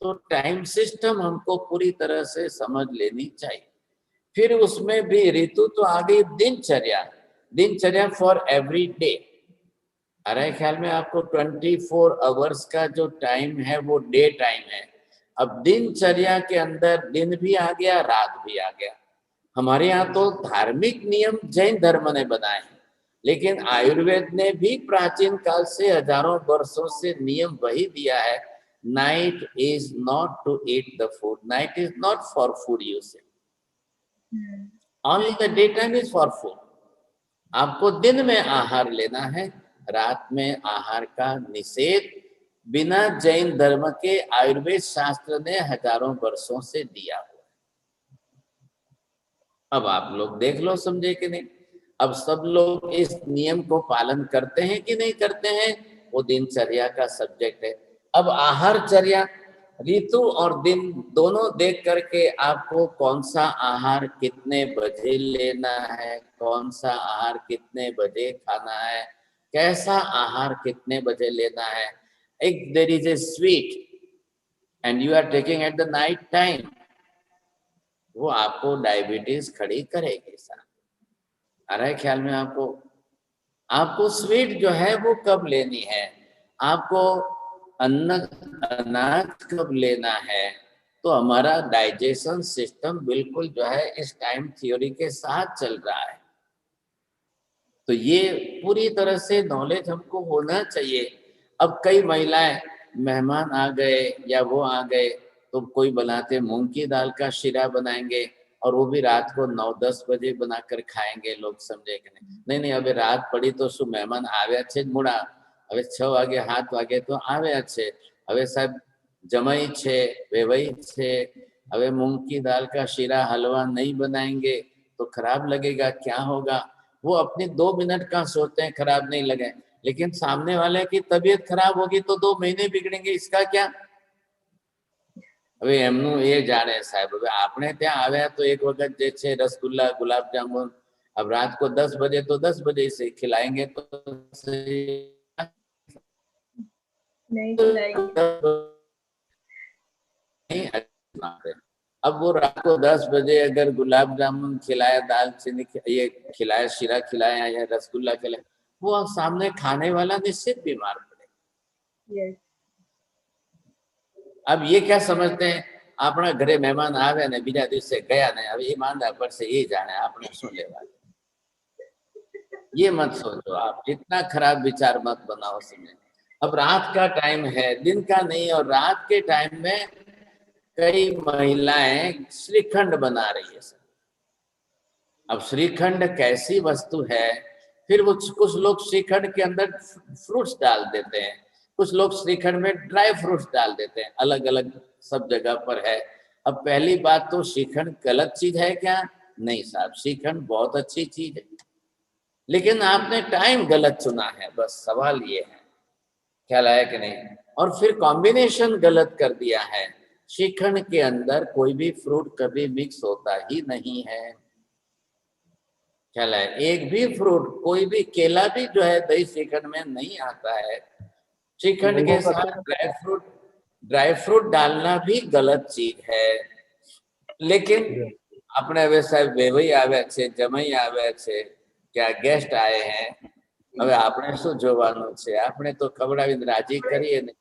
तो टाइम सिस्टम हमको पूरी तरह से समझ लेनी चाहिए। फिर उसमें भी ऋतु तो आ गई दिनचर्या, दिनचर्या फॉर एवरी डे। अरे ख्याल में आपको 24 आवर्स का जो टाइम है वो डे टाइम है। अब दिनचर्या के अंदर दिन भी आ गया, रात भी आ गया। हमारे यहाँ तो धार्मिक नियम जैन धर्म ने बनाए हैं, लेकिन आयुर्वेद ने भी प्राचीन काल से हजारों वर्षों से नियम वही दिया है। Night is not to eat the food, night is not for food usage, only the day time is for food. आपको दिन में आहार लेना है, रात में आहार का निषेध बिना जैन धर्म के आयुर्वेद शास्त्र ने हजारों वर्षों से दिया हुआ। अब आप लोग देख लो, समझे कि नहीं? अब सब लोग इस नियम को पालन करते हैं कि नहीं करते हैं, वो दिनचर्या का सब्जेक्ट है। अब आहारचर्या, ऋतु और दिन दोनों देख करके आपको कौन सा आहार कितने बजे लेना है, कौन सा आहार कितने बजे खाना है, कैसा आहार कितने बजे लेना है। एक there is a sweet and you are taking at the night time, वो आपको डायबिटीज खड़ी करेगी सर। आ रहा है ख्याल में आपको? आपको स्वीट जो है वो कब लेनी है, आपको अनाज कब लेना है, तो हमारा डाइजेशन सिस्टम बिल्कुल जो है इस टाइम थ्योरी के साथ चल रहा है। तो ये पूरी तरह से नॉलेज हमको होना चाहिए। अब कई महिलाएं, मेहमान आ गए या वो आ गए, तो कोई बनाते मूंग की दाल का शीरा बनाएंगे और वो भी रात को 9-10 बजे बनाकर खाएंगे लोग, समझे कि नहीं? नहीं, अबे रात पड़ी तो શું મહેમાન આવ્યા છે જ મૂળા, હવે 6 વાગે 7 વાગે તો આવ્યા છે, હવે સાહેબ જમાઈ છે, વેવાઈ છે, હવે मूंग की दाल का शीरा हलवा नहीं बनाएंगे तो खराब लगेगा, क्या होगा? वो अपने 2 मिनट का सोचते हैं खराब नहीं लगे, लेकिन सामने वाले की तबीयत खराब होगी तो 2 महीने बिगड़ेंगे, इसका क्या? હવે એમનું એ જાણે સાહેબ। હવે આપણે ત્યાં આવ્યા તો એક વખત જે છે રસગુલ્લા, ગુલાબ જાमुन, अब रात को 10 बजे तो 10 बजे से खिलाएंगे तो नहीं खिलाएंगे। अब वो रात को 10 बजे अगर गुलाब जामुन खिलाया, दाल चीनी ये खिलाया, शीरा खिलाया या रसगुल्ला खिलाया, वो सामने खाने वाला निश्चित बीमार पड़ेगा। Yes. अब ये क्या समझते हैं, अपना घरे मेहमान आवे ने बीजा दिवसे गया ने, अब ये मांदा पर से ये जाने आपने सुन लेवा। ये मत सोचो आप, इतना खराब विचार मत बनाओ समझे। अब रात का टाइम है, दिन का नहीं, और रात के टाइम में कई महिलाएं श्रीखंड बना रही है। अब श्रीखंड कैसी वस्तु है, फिर वो कुछ लोग श्रीखंड के अंदर फ्रूट्स डाल देते हैं, कुछ लोग श्रीखंड में ड्राई फ्रूट्स डाल देते हैं, अलग अलग सब जगह पर है। अब पहली बात तो श्रीखंड गलत चीज है क्या? नहीं साहब, श्रीखंड बहुत अच्छी चीज है, लेकिन आपने टाइम गलत चुना है, बस सवाल ये है, ख्याल आया कि नहीं? और फिर कॉम्बिनेशन गलत कर दिया है। श्रीखंड के अंदर कोई भी फ्रूट कभी मिक्स होता ही नहीं है, ख्याल है? एक भी फ्रूट, कोई भी केला भी जो है दही श्रीखंड में नहीं आता है। श्रीखंड के साथ ड्राई फ्रूट डालना भी गलत चीज है। लेकिन अपने હવે સાહેબ વેવાઈ આવ્યા છે, જમાઈ આવ્યા છે, क्या गेस्ट आए हैं, હવે આપણે શું જોવાનું છે? આપણે તો ખવડાવીને રાજી કરીએ ને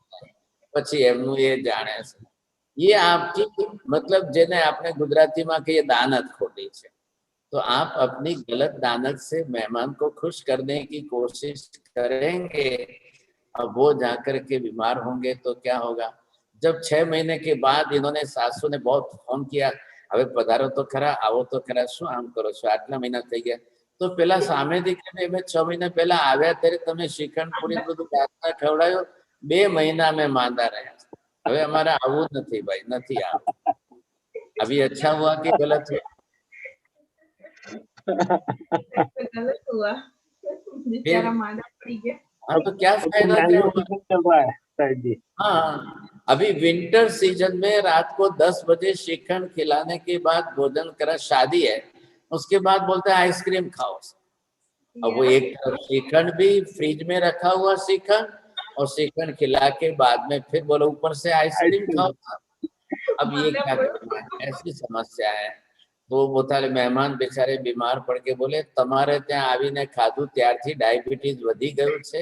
પછી એમનું એ જાણે છે. ये आपकी मतलब જેને આપણે ગુજરાતીમાં કહીએ દાનત ખોટી છે. तो आप अपनी गलत दानत से मेहमान को खुश करने की कोशिश करेंगे, अब वो जाकर के बीमार होंगे तो क्या होगा? जब 6 महीने के बाद इन्होंने सासू ने बहुत फोन किया, હવે પધારો તો ખરા, આવો તો ખરા, શું આમ કરો છો, આટલા મહિના થઈ ગયા, તો પેલા સામેથી કે મેં 6 મહિના પહેલા આવ્યા ત્યારે તમે શ્રીખંડ પૂરી બધું દાંતના ખવડાયો, 2 મહિના અમે માંદા રહ્યા, હવે અમારે આવું નથી ભાઈ, નથી આવું. अभी अच्छा हुआ कि गलत हुआ? गलत हुआ, बेचारा मांदा पड़ गया। हाँ, तो क्या फायदा क्या हुआ? चल रहा है शायद जी। हाँ, अभी विंटर सीजन में रात को 10 बजे श्रीखंड खिलाने के बाद भोजन करा, शादी है, उसके बाद बोलते हैं आइसक्रीम खाओ। अब वो एक तरफ श्रीखंड भी फ्रिज में रखा हुआ श्रीखंड, और श्रीखंड खिला के बाद में फिर बोलो ऊपर से आइसक्रीम खाओ। अब ये क्या करना है? ऐसी समस्या है. तो પોતાને મહેમાન બેચારે બીમાર પડ કે બોલે તમારે ત્યાં આવીને ખાધું ત્યારથી ડાયાબિટીસ વધી ગયું છે,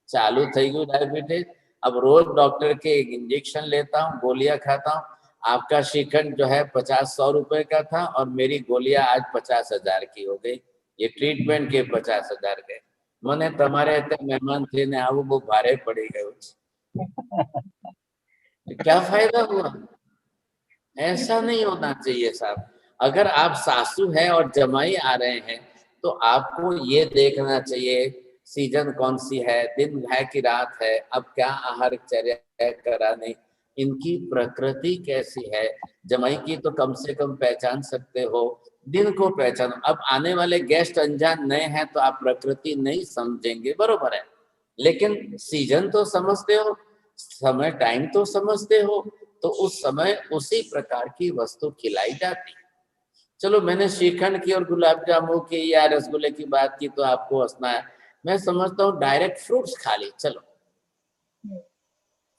ચાલુ થઈ ગયું ડાયાબિટીસ, अब रोज डॉक्टर के इंजेक्शन लेता हूँ, गोलियां खाता हूँ, आपका श्रीखंड जो है 50-100 रुपए का था और मेरी गोलियां आज 50,000 की हो गई, ये ट्रीटमेंट के 50,000 गए, મને તમારે ત્યાં મહેમાન થઈને આવું બહુ ભારે પડી ગયું છે, क्या फायदा हुआ? ऐसा नहीं होना चाहिए साहब. अगर आप सासू हैं और जमाई आ रहे हैं तो आपको ये देखना चाहिए सीजन कौन सी है, दिन है कि रात है, अब क्या आहार चर्या कराने, इनकी प्रकृति कैसी है. जमाई की तो कम से कम पहचान सकते हो, दिन को पहचानो. अब आने वाले गेस्ट अनजान नए हैं तो आप प्रकृति नहीं समझेंगे, बरोबर है, लेकिन सीजन तो समझते हो, समय टाइम तो समझते हो, तो उस समय उसी प्रकार की वस्तु खिलाई जाती. चलो मैंने श्रीखंड की और गुलाब जामुन की या रसगुल्ले की बात की तो आपको हंसना है, मैं समझता हूँ डायरेक्ट फ्रूट्स खा ली. चलो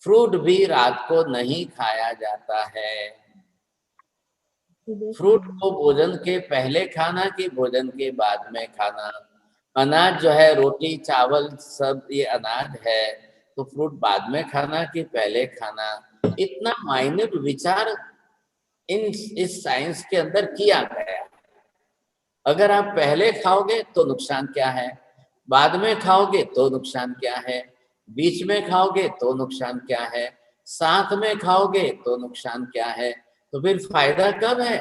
फ्रूट भी रात को नहीं खाया जाता है. फ्रूट को भोजन के पहले खाना कि भोजन के बाद में खाना. अनाज जो है रोटी चावल सब ये अनाज है, तो फ्रूट बाद में खाना कि पहले खाना, इतना माइन्यूट विचार इस साइंस के अंदर किया गया. अगर आप पहले खाओगे तो नुकसान क्या है, बाद में खाओगे तो नुकसान क्या है, बीच में खाओगे तो नुकसान क्या है, साथ में खाओगे तो नुकसान क्या है, तो फिर फायदा कब है?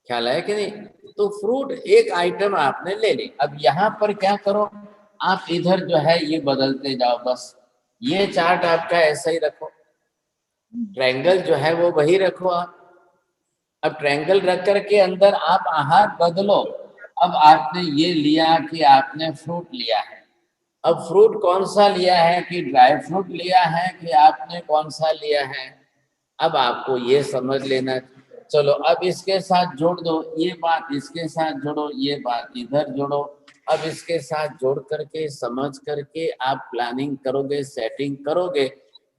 ख्याल है कि नहीं? तो फ्रूट एक आइटम आपने ले ली. अब यहाँ पर क्या करो, आप इधर जो है ये बदलते जाओ, बस ये चार्ट आपका ऐसा ही रखो, ट्रायंगल जो है वो वही रखो आप. अब ट्रायंगल रख करके अंदर आप आहार बदलो. अब आपने ये लिया कि आपने फ्रूट लिया है, अब फ्रूट कौन सा लिया है, कि ड्राई फ्रूट लिया है कि आपने कौन सा लिया है, अब आपको ये समझ लेना. चलो अब इसके साथ जोड़ दो ये बात, इसके साथ जोड़ो ये बात, इधर जोड़ो. अब इसके साथ जोड़ करके समझ करके आप प्लानिंग करोगे, सेटिंग करोगे,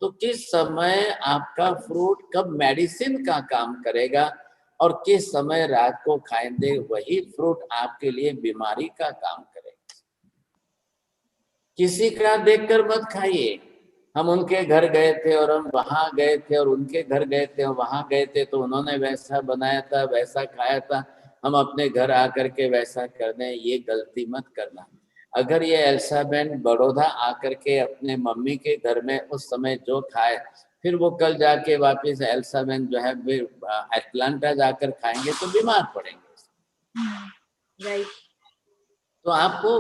तो किस समय आपका फ्रूट कब मेडिसिन का काम करेगा और किस समय रात को खाएंगे वही फ्रूट आपके लिए बीमारी का काम करेगा. किसी का देखकर मत खाइए. हम उनके घर गए थे और हम वहां गए थे और उनके घर गए थे और वहां गए थे तो उन्होंने वैसा बनाया था वैसा खाया था, हम अपने घर आकर के वैसा कर दें, ये गलती मत करना. अगर ये एल्साबेन बड़ौदा आकर के अपने मम्मी के घर में उस समय जो खाए, फिर वो कल जाके वापस एल्साबेन जो है एटलांटा जाकर खाएंगे तो बीमार पड़ेंगे. राइट. तो आपको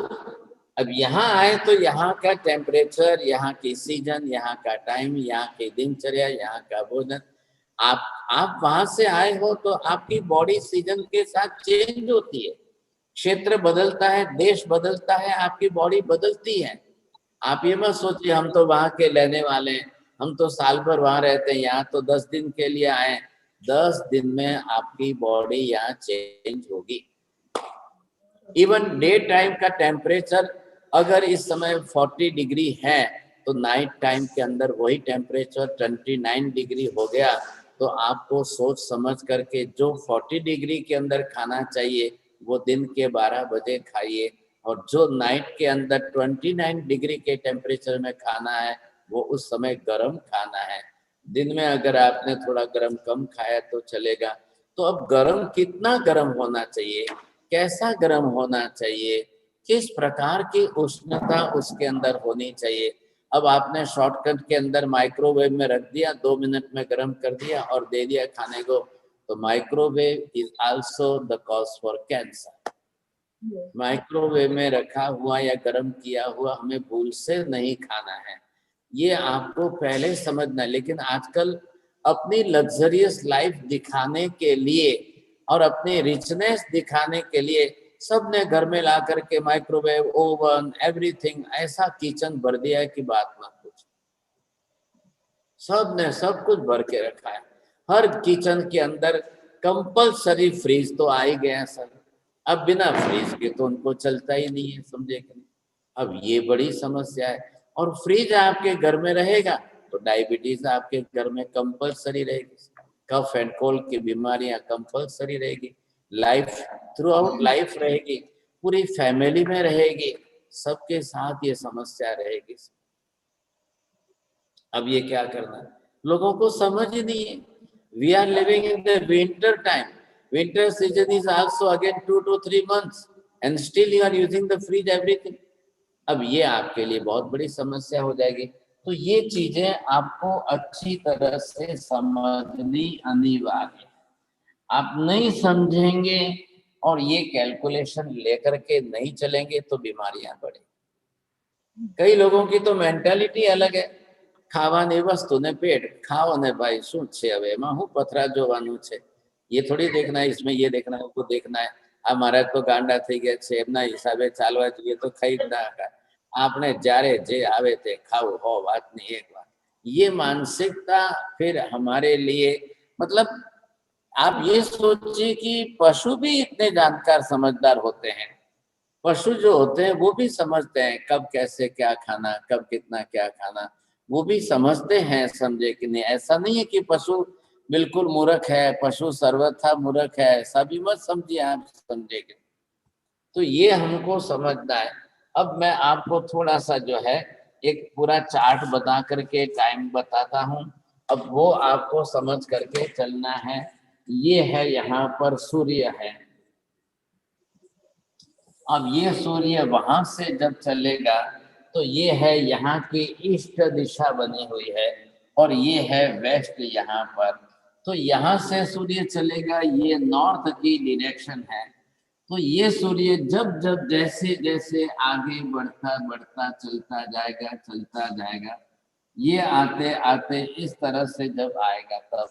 अब यहाँ आए तो यहाँ का टेम्परेचर, यहाँ की सीजन, यहाँ का टाइम, यहाँ की दिनचर्या, यहाँ का भोजन, आप वहां से आए हो तो आपकी बॉडी सीजन के साथ चेंज होती है. क्षेत्र बदलता है, देश बदलता है, आपकी बॉडी बदलती है. आप ये मत सोचिए हम तो वहां के रहने वाले हैं, हम तो साल भर वहां रहते हैं, यहाँ तो 10 दिन के लिए आए, 10 दिन में आपकी बॉडी यहाँ चेंज होगी. इवन डे टाइम का टेम्परेचर अगर इस समय 40 डिग्री है तो नाइट टाइम के अंदर वही टेम्परेचर 29 डिग्री हो गया, तो आपको सोच समझ करके जो 40 डिग्री के अंदर खाना चाहिए वो दिन के 12 बजे खाइए, और जो नाइट के अंदर 29 डिग्री के टेम्परेचर में खाना है वो उस समय गर्म खाना है। दिन में अगर आपने थोड़ा गर्म कम खाया तो चलेगा। तो अब गर्म कितना गर्म होना चाहिए, कैसा गर्म होना चाहिए, किस प्रकार की उष्णता उसके अंदर होनी चाहिए। अब आपने शॉर्टकट के अंदर माइक्रोवेव में रख दिया, 2 मिनट में गर्म कर दिया और दे दिया खाने को, तो microwave is also the cause for cancer. Microwave में रखा हुआ या गर्म किया हुआ हमें भूल से नहीं खाना है, ये आपको पहले समझना। लेकिन आजकल अपनी लग्जरियस लाइफ दिखाने के लिए और अपनी रिचनेस दिखाने के लिए सब ने घर में ला करके माइक्रोवेव, ओवन, एवरीथिंग, ऐसा किचन भर दिया है कि बात मत पूछो। सब ने सब कुछ भर के रखा है। हर किचन के अंदर कंपलसरी फ्रीज तो आ ही गया सर। अब बिना फ्रीज के तो उनको चलता ही नहीं है, समझे कि नहीं। अब ये बड़ी समस्या है। और फ्रीज आपके घर में रहेगा तो डायबिटीज आपके घर में कंपलसरी रहेगी, कफ एंड कोल्ड की बीमारियां कंपलसरी रहेगी, लाइफ थ्रू आउट लाइफ रहेगी, पूरी फैमिली में रहेगी, सबके साथ ये समस्या रहेगी। अब ये क्या करना है, लोगों को समझ ही नहीं है। We are living in the winter time, winter season is also again 2 to 3 months and still you are using the fridge everything। अब ये आपके लिए बहुत बड़ी समस्या हो जाएगी। तो ये चीजें आपको अच्छी तरह से समझनी अनिवार्य। आप नहीं समझेंगे और ये कैलकुलेशन लेकर के नहीं चलेंगे तो बीमारियां बढ़ेंगी। कई लोगों की तो मेंटालिटी अलग है, खावानी वस्तु ने पेट खाओ ने भाई શું છે હવે એમાં હું પથરા જોવાનું છે, ये थोड़ी देखना है, इसमें ये देखना है, वो देखना है। आ महाराज तो गांडा थई गया छे, एमना हिसाबे चालवा जोईए तो खाई ना शकाय। आपने जारे जे आवे ते खाओ, हो बात नहीं एक बात। ये मानसिकता फिर हमारे लिए, मतलब आप ये सोचिए कि पशु भी इतने जानकार समझदार होते हैं। पशु जो होते हैं वो भी समझते हैं कब कैसे क्या खाना, कब कितना क्या खाना, वो भी समझते हैं, समझे कि नहीं। ऐसा नहीं है कि पशु बिल्कुल मूर्ख है, पशु सर्वथा मूर्ख है, ऐसा भी मत समझिए आप, समझे कि। तो ये हमको समझना है। अब मैं आपको थोड़ा सा जो है एक पूरा चार्ट बता करके टाइम बताता हूँ, अब वो आपको समझ करके चलना है। ये है, यहाँ पर सूर्य है। अब ये सूर्य वहां से जब चलेगा तो ये है यहाँ की ईस्ट दिशा बनी हुई है और ये है वेस्ट यहाँ पर। तो यहाँ से सूर्य चलेगा, ये नॉर्थ की डायरेक्शन है। तो ये सूर्य जब जब जैसे जैसे आगे बढ़ता बढ़ता चलता जाएगा, ये आते आते इस तरह से जब आएगा तब।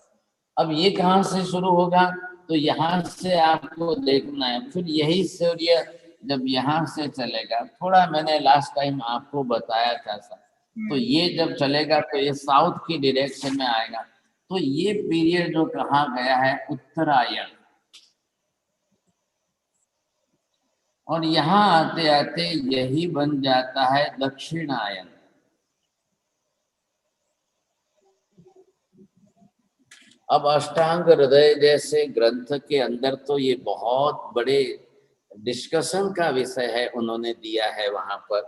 अब ये कहाँ से शुरू होगा, तो यहाँ से आपको देखना है। फिर यही सूर्य जब यहाँ से चलेगा, थोड़ा मैंने लास्ट टाइम आपको बताया था सर, तो ये जब चलेगा तो ये साउथ की डायरेक्शन में आएगा। तो ये पीरियड जो कहा गया है उत्तरायण, और यहाँ आते आते यही बन जाता है दक्षिणायन। अब अष्टांग हृदय जैसे ग्रंथ के अंदर तो ये बहुत बड़े डिस्कशन का विषय है, उन्होंने दिया है वहां पर।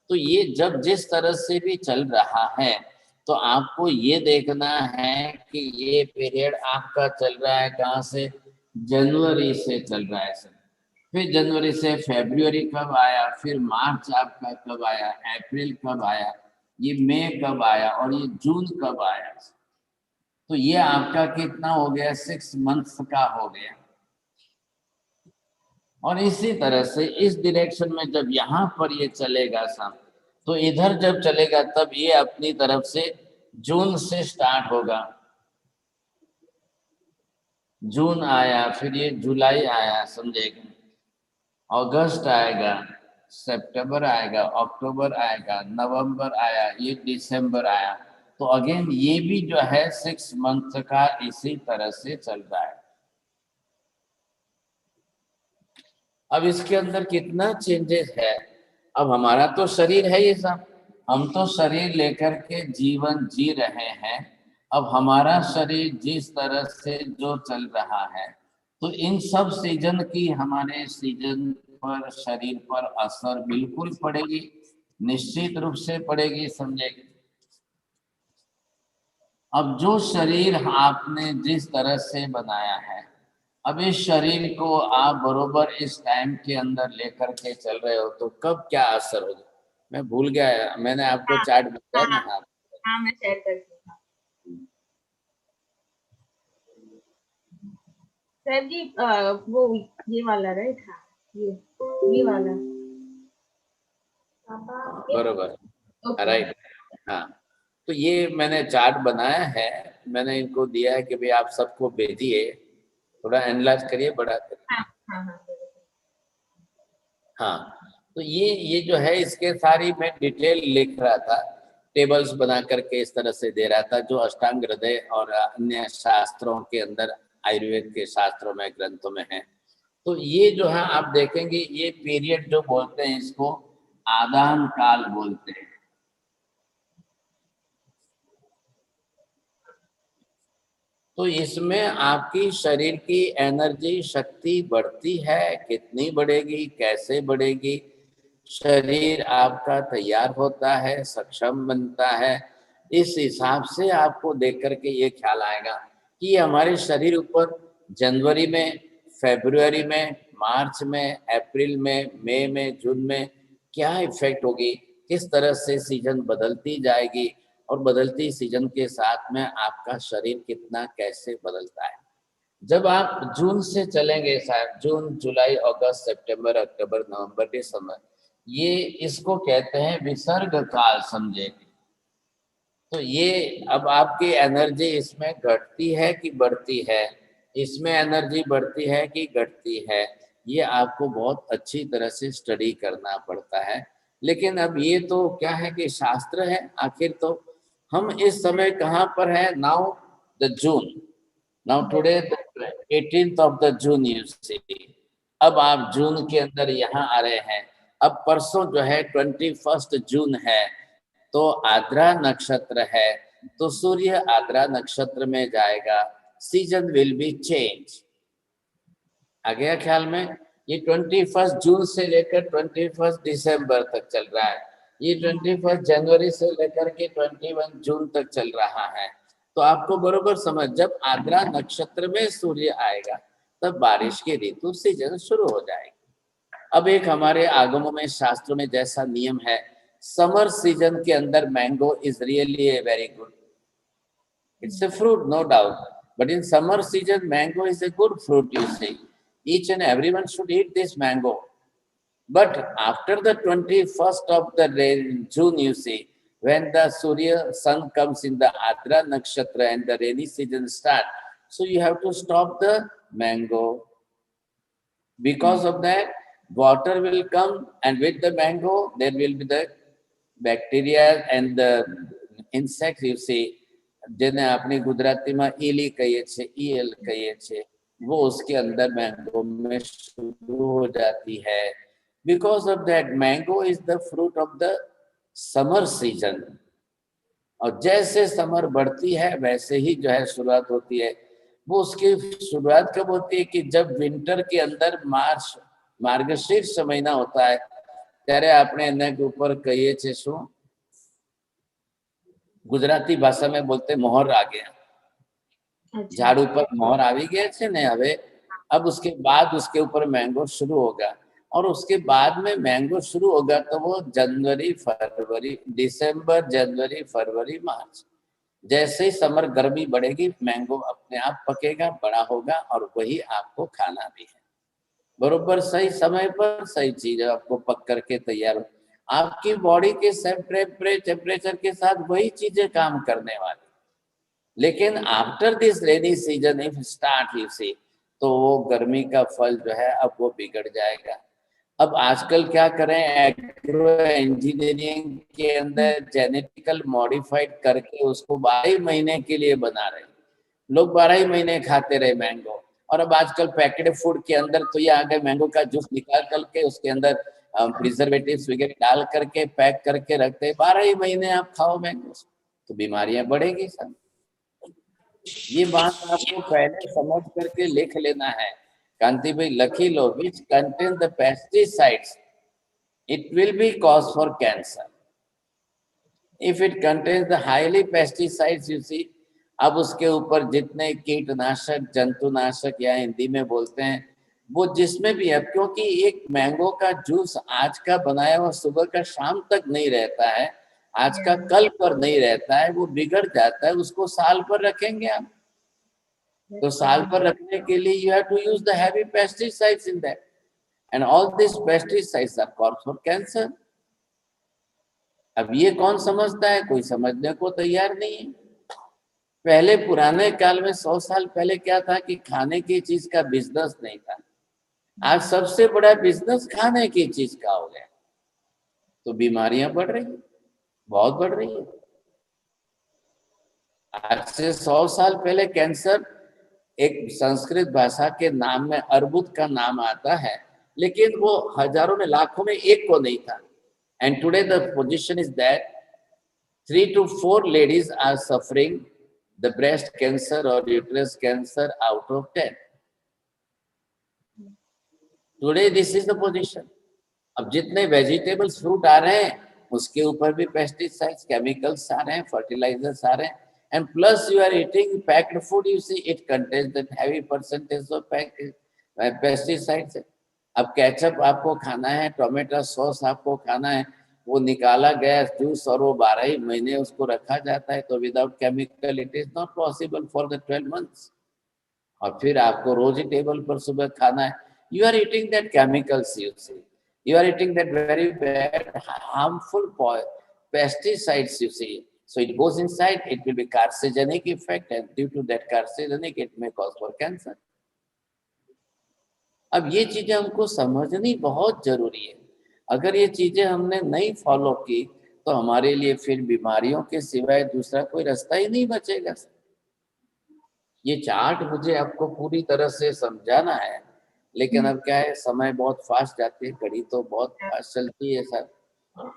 तो ये जब जिस तरह से भी चल रहा है तो आपको ये देखना है कि ये पीरियड आपका चल रहा है कहाँ से, जनवरी से चल रहा है सर। फिर जनवरी से फरवरी कब आया, फिर मार्च आपका कब आया, अप्रैल कब आया, ये मई कब आया और ये जून कब आया। तो ये आपका कितना हो गया, 6 मंथ्स का हो गया। और इसी तरह से इस डायरेक्शन में जब यहाँ पर ये चलेगा साहब, तो इधर जब चलेगा तब ये अपनी तरफ से जून से स्टार्ट होगा। जून आया, फिर ये जुलाई आया, समझेगा, अगस्त आएगा, सितंबर आएगा, अक्टूबर आएगा, नवंबर आया, ये दिसंबर आया। तो अगेन ये भी जो है 6 मंथ का इसी तरह से चल रहा है। अब इसके अंदर कितना चेंजेस है। अब हमारा तो शरीर है ये सब, हम तो शरीर लेकर के जीवन जी रहे हैं। अब हमारा शरीर जिस तरह से जो चल रहा है, तो इन सब सीजन की, हमारे सीजन पर, शरीर पर असर बिल्कुल पड़ेगी, निश्चित रूप से पड़ेगी, समझेगी। अब जो शरीर आपने जिस तरह से बनाया है, अब इस शरीर को आप बरोबर इस टाइम के अंदर लेकर के चल रहे हो, तो कब क्या असर होगा? मैं भूल गया, मैंने आपको हाँ, चार्ट बताया ना। हाँ, हाँ, मैं शेयर करती हूँ सर जी। वो ये वाला राइट? हाँ, ये वाला। बरोबर, ओके। राइट। हाँ, तो ये मैंने चार्ट बनाया है, मैंने इनको दिया है कि भाई आप सबको भेजिए, थोड़ा एनालाइज करिए, बड़ा करिए। हाँ, हाँ, हाँ। हाँ, तो ये जो है, इसके सारी मैं डिटेल लिख रहा था, टेबल्स बना करके इस तरह से दे रहा था, जो अष्टांग हृदय और अन्य शास्त्रों के अंदर, आयुर्वेद के शास्त्रों में, ग्रंथों में है। तो ये जो है आप देखेंगे, ये पीरियड जो बोलते हैं, इसको आदान काल बोलते हैं। तो इसमें आपकी शरीर की एनर्जी, शक्ति बढ़ती है, कितनी बढ़ेगी, कैसे बढ़ेगी, शरीर आपका तैयार होता है, सक्षम बनता है। इस हिसाब से आपको देख करके ये ख्याल आएगा कि हमारे शरीर ऊपर जनवरी में, फरवरी में, मार्च में, अप्रैल में, मई में, जून में क्या इफेक्ट होगी, किस तरह से सीजन बदलती जाएगी, और बदलती सीजन के साथ में आपका शरीर कितना कैसे बदलता है। जब आप जून से चलेंगे, शायद जून, जुलाई, अगस्त, सितंबर, अक्टूबर, नवंबर, दिसंबर, ये इसको कहते हैं विसर्ग काल, समझे। तो ये अब आपकी एनर्जी इसमें घटती है कि बढ़ती है, इसमें एनर्जी बढ़ती है कि घटती है, ये आपको बहुत अच्छी तरह से स्टडी करना पड़ता है। लेकिन अब ये तो क्या है कि शास्त्र है, आखिर तो हम इस समय कहाँ पर है? Now the June, now today 18th of the June you see। अब आप जून के अंदर यहाँ आ रहे हैं। अब परसों जो है 21 जून है, तो आद्रा नक्षत्र है, तो सूर्य आद्रा नक्षत्र में जाएगा, सीजन विल बी चेंज। आ गया ख्याल में? ये 21 जून से लेकर 21 दिसंबर तक चल रहा है, ये 21 जनवरी से लेकर के 21 जून तक चल रहा है। तो आपको बरोबर समझ, जब आद्रा नक्षत्र में सूर्य आएगा, तब बारिश की ऋतु सीजन शुरू हो जाएगी। अब एक हमारे आगमों में, शास्त्रों में जैसा नियम है, समर सीजन के अंदर mango is really a very good, it's a fruit, no doubt, but in summer season mango is a good fruit, you see, each and everyone should eat this mango. But after the 21st of the June, you see, when the sun comes in the Adra Nakshatra and the rainy season starts, so you have to stop the mango. Because of that, water will come, and with the mango, there will be the bacteria and the insects, you see, જેને આપણે ગુજરાતીમાં ઈલી કહીએ છીએ, ઈયળ કહીએ છીએ, वो उसके अंदर मैंगो में शुरू हो जाती है। Because of that, mango is the fruit of the summer season. और जैसे समर बढ़ती है, वैसे ही जो है शुरुआत होती है। वो उसकी शुरुआत कब होती है कि जब विंटर के अंदर मार्गशीर्ष महीना होता है, ત્યારે આપણે એના ઉપર કહીએ છીએ શું? गुजराती भाषा में बोलते मोहर आ गया, झाड़ू पर मोहर आ गए छे ने हवे। अब उसके बाद उसके ऊपर मैंगो शुरू होगा, और उसके बाद में मैंगो शुरू होगा तो वो जनवरी, फरवरी, दिसंबर, जनवरी, फरवरी, मार्च, जैसे ही समर गर्मी बढ़ेगी, मैंगो अपने आप पकेगा, बड़ा होगा, और वही आपको खाना भी है। बरोबर सही समय पर सही चीज आपको पक करके तैयार हो। आपकी बॉडी के टेम्परेचर के साथ वही चीजें काम करने वाली। लेकिन after this rainy season if start you see, तो वो गर्मी का फल जो है अब वो बिगड़ जाएगा। अब आजकल क्या करें, एग्रो इंजीनियरिंग के अंदर जेनेटिकल मॉडिफाइड करके उसको 12 महीने के लिए बना रहे लोग, 12 महीने खाते रहे मैंगो। और अब आजकल पैकेट फूड के अंदर तो ये आ गए, मैंगो का जूस निकाल करके उसके अंदर प्रिजर्वेटिव्स वगैरह डाल करके पैक करके रखते हैं, 12 ही महीने आप खाओ मैंगो, तो बीमारियां बढ़ेगी सब। ये बात आपको पहले समझ करके लिख लेना है Kanti bhai, lucky low, which contain the pesticides, it will be cause for cancer. If it contains the highly pesticides, you see, अब उसके ऊपर जितने कीटनाशक, जंतुनाशक या हिंदी में बोलते हैं, वो जिसमें भी है, क्योंकि एक मैंगो का जूस आज का बनाया हुआ सुबह का शाम तक नहीं रहता है, आज का कल पर नहीं रहता है, वो बिगड़ जाता है, उसको साल पर रखेंगे आप, तो साल पर रखने के लिए you have to use the heavy pesticides in that, and all these pesticides are cause for cancer. अब ये कौन समझता है? कोई समझने को तैयार नहीं है। पहले पुराने काल में 100 साल पहले क्या था कि खाने की चीज का बिजनेस नहीं था, आज सबसे बड़ा बिजनेस खाने की चीज का हो गया, तो बीमारियां बढ़ रही है, बहुत बढ़ रही है। आज से 100 साल पहले कैंसर एक संस्कृत भाषा के नाम में अर्बुद का नाम आता है, लेकिन वो हजारों में लाखों में एक को नहीं था। And today the position is that 3 to 4 ladies are suffering the breast cancer or uterus cancer out of 10. Today this is the position. अब जितने वेजिटेबल्स फ्रूट आ रहे हैं उसके ऊपर भी पेस्टिसाइड्स, केमिकल्स आ रहे हैं, फर्टिलाइजर्स आ रहे हैं, and plus you are eating packed food, you see it contains that heavy percentage of pesticides. अब केचप आपको खाना है, टोमेटो सॉस आपको खाना है, वो निकाला गया जूस और वो 12 ही महीने उसको रखा जाता है, तो without chemical it is not possible for the 12 months. और फिर आपको रोज ही टेबल पर सुबह खाना है, you are eating that chemicals, you are eating that very bad harmful pesticides, you see, so it goes inside, it will be carcinogenic effect, and due to that carcinogenic it may cause for cancer. अब ये चीजें हमको समझनी बहुत जरूरी है। अगर ये चीजें हमने नहीं फॉलो की तो हमारे लिए फिर बीमारियों के सिवाय दूसरा कोई रास्ता ही नहीं बचेगा। ये चार्ट मुझे आपको पूरी तरह से समझाना है, लेकिन अब क्या है, समय बहुत फास्ट जाती है, घड़ी तो बहुत फास्ट चलती है सर।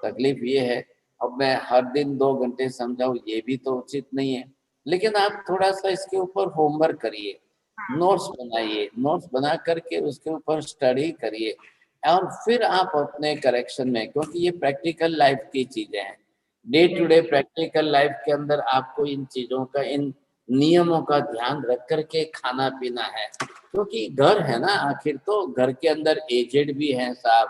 तकलीफ ये है, अब मैं हर दिन 2 घंटे समझाऊं ये भी तो उचित नहीं है, लेकिन आप थोड़ा सा इसके ऊपर होमवर्क करिए, नोट्स बनाइए, नोट्स बना करके उसके ऊपर स्टडी करिए, और फिर आप अपने करेक्शन में, क्योंकि ये प्रैक्टिकल लाइफ की चीजें हैं, day to day practical life के अंदर आपको इन चीजों का, इन नियमों का ध्यान रख करके खाना पीना है, क्योंकि घर है ना, आखिर तो घर के अंदर एजेड भी हैं साहब,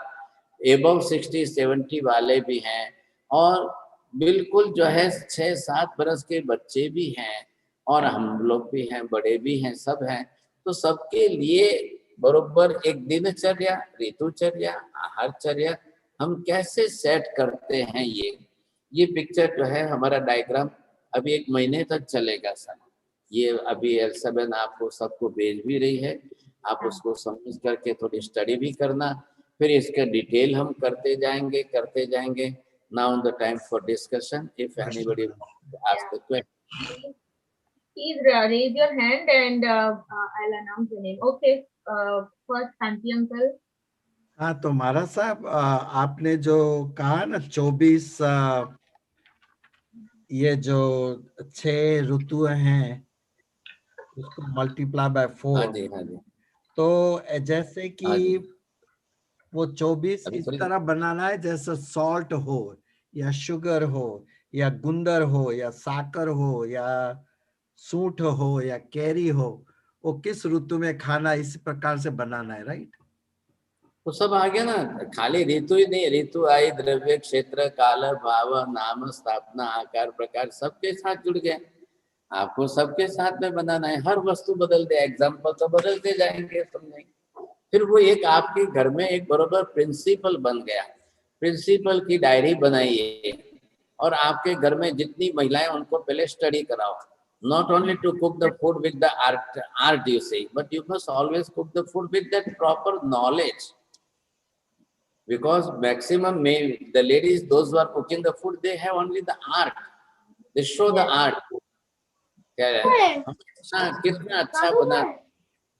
एबव 60-70 वाले भी हैं, और बिल्कुल जो है 6-7 बरस के बच्चे भी हैं, और हम लोग भी हैं, बड़े भी हैं, सब हैं। तो सबके लिए बरोबर एक दिनचर्या, ऋतुचर्या, आहारचर्या हम कैसे सेट करते हैं, ये पिक्चर जो है हमारा डायग्राम अभी 1 महीने तक चलेगा सर। ये अभी L7 आपको सबको भेज भी रही है, आप उसको समझ करके थोड़ी स्टडी भी करना, फिर इसका डिटेल हम करते जाएंगे। Now the time for discussion, if anybody ask the question, Please raise your hand and I'll announce your name. Okay, first Kanti uncle. हाँ, तो महाराज साहब, आपने जो कहा ना 24 ये जो 6 ऋतु हैं उसको मल्टीप्लाई बाय 4। हाँ जी। तो जैसे कि वो 24 इस तरह बनाना है जैसे सॉल्ट हो या शुगर हो या गुंदर हो या साकर हो या सूंठ हो या कैरी हो, वो किस ऋतु में खाना इस प्रकार से बनाना है, राइट? तो सब आ गया ना, खाली ऋतु ही नहीं, ऋतु आई, द्रव्य, क्षेत्र, काल, भाव, नाम, स्थापना, आकार, प्रकार सबके साथ जुड़ गए। आपको सबके साथ में बनाना है, हर वस्तु बदल दे, एग्जाम्पल तो बदलते जाएंगे, समझेंगे, फिर वो एक आपके घर में एक बरोबर प्रिंसिपल बन गया। प्रिंसिपल की डायरी बनाइए, और आपके घर में जितनी महिलाएं उनको पहले स्टडी कराओ, not only to cook the food with the art you say, but you must always cook the food with that proper knowledge, because maximum the ladies, those who are cooking the food, they have only the art, they show the art, कितना अच्छा बना,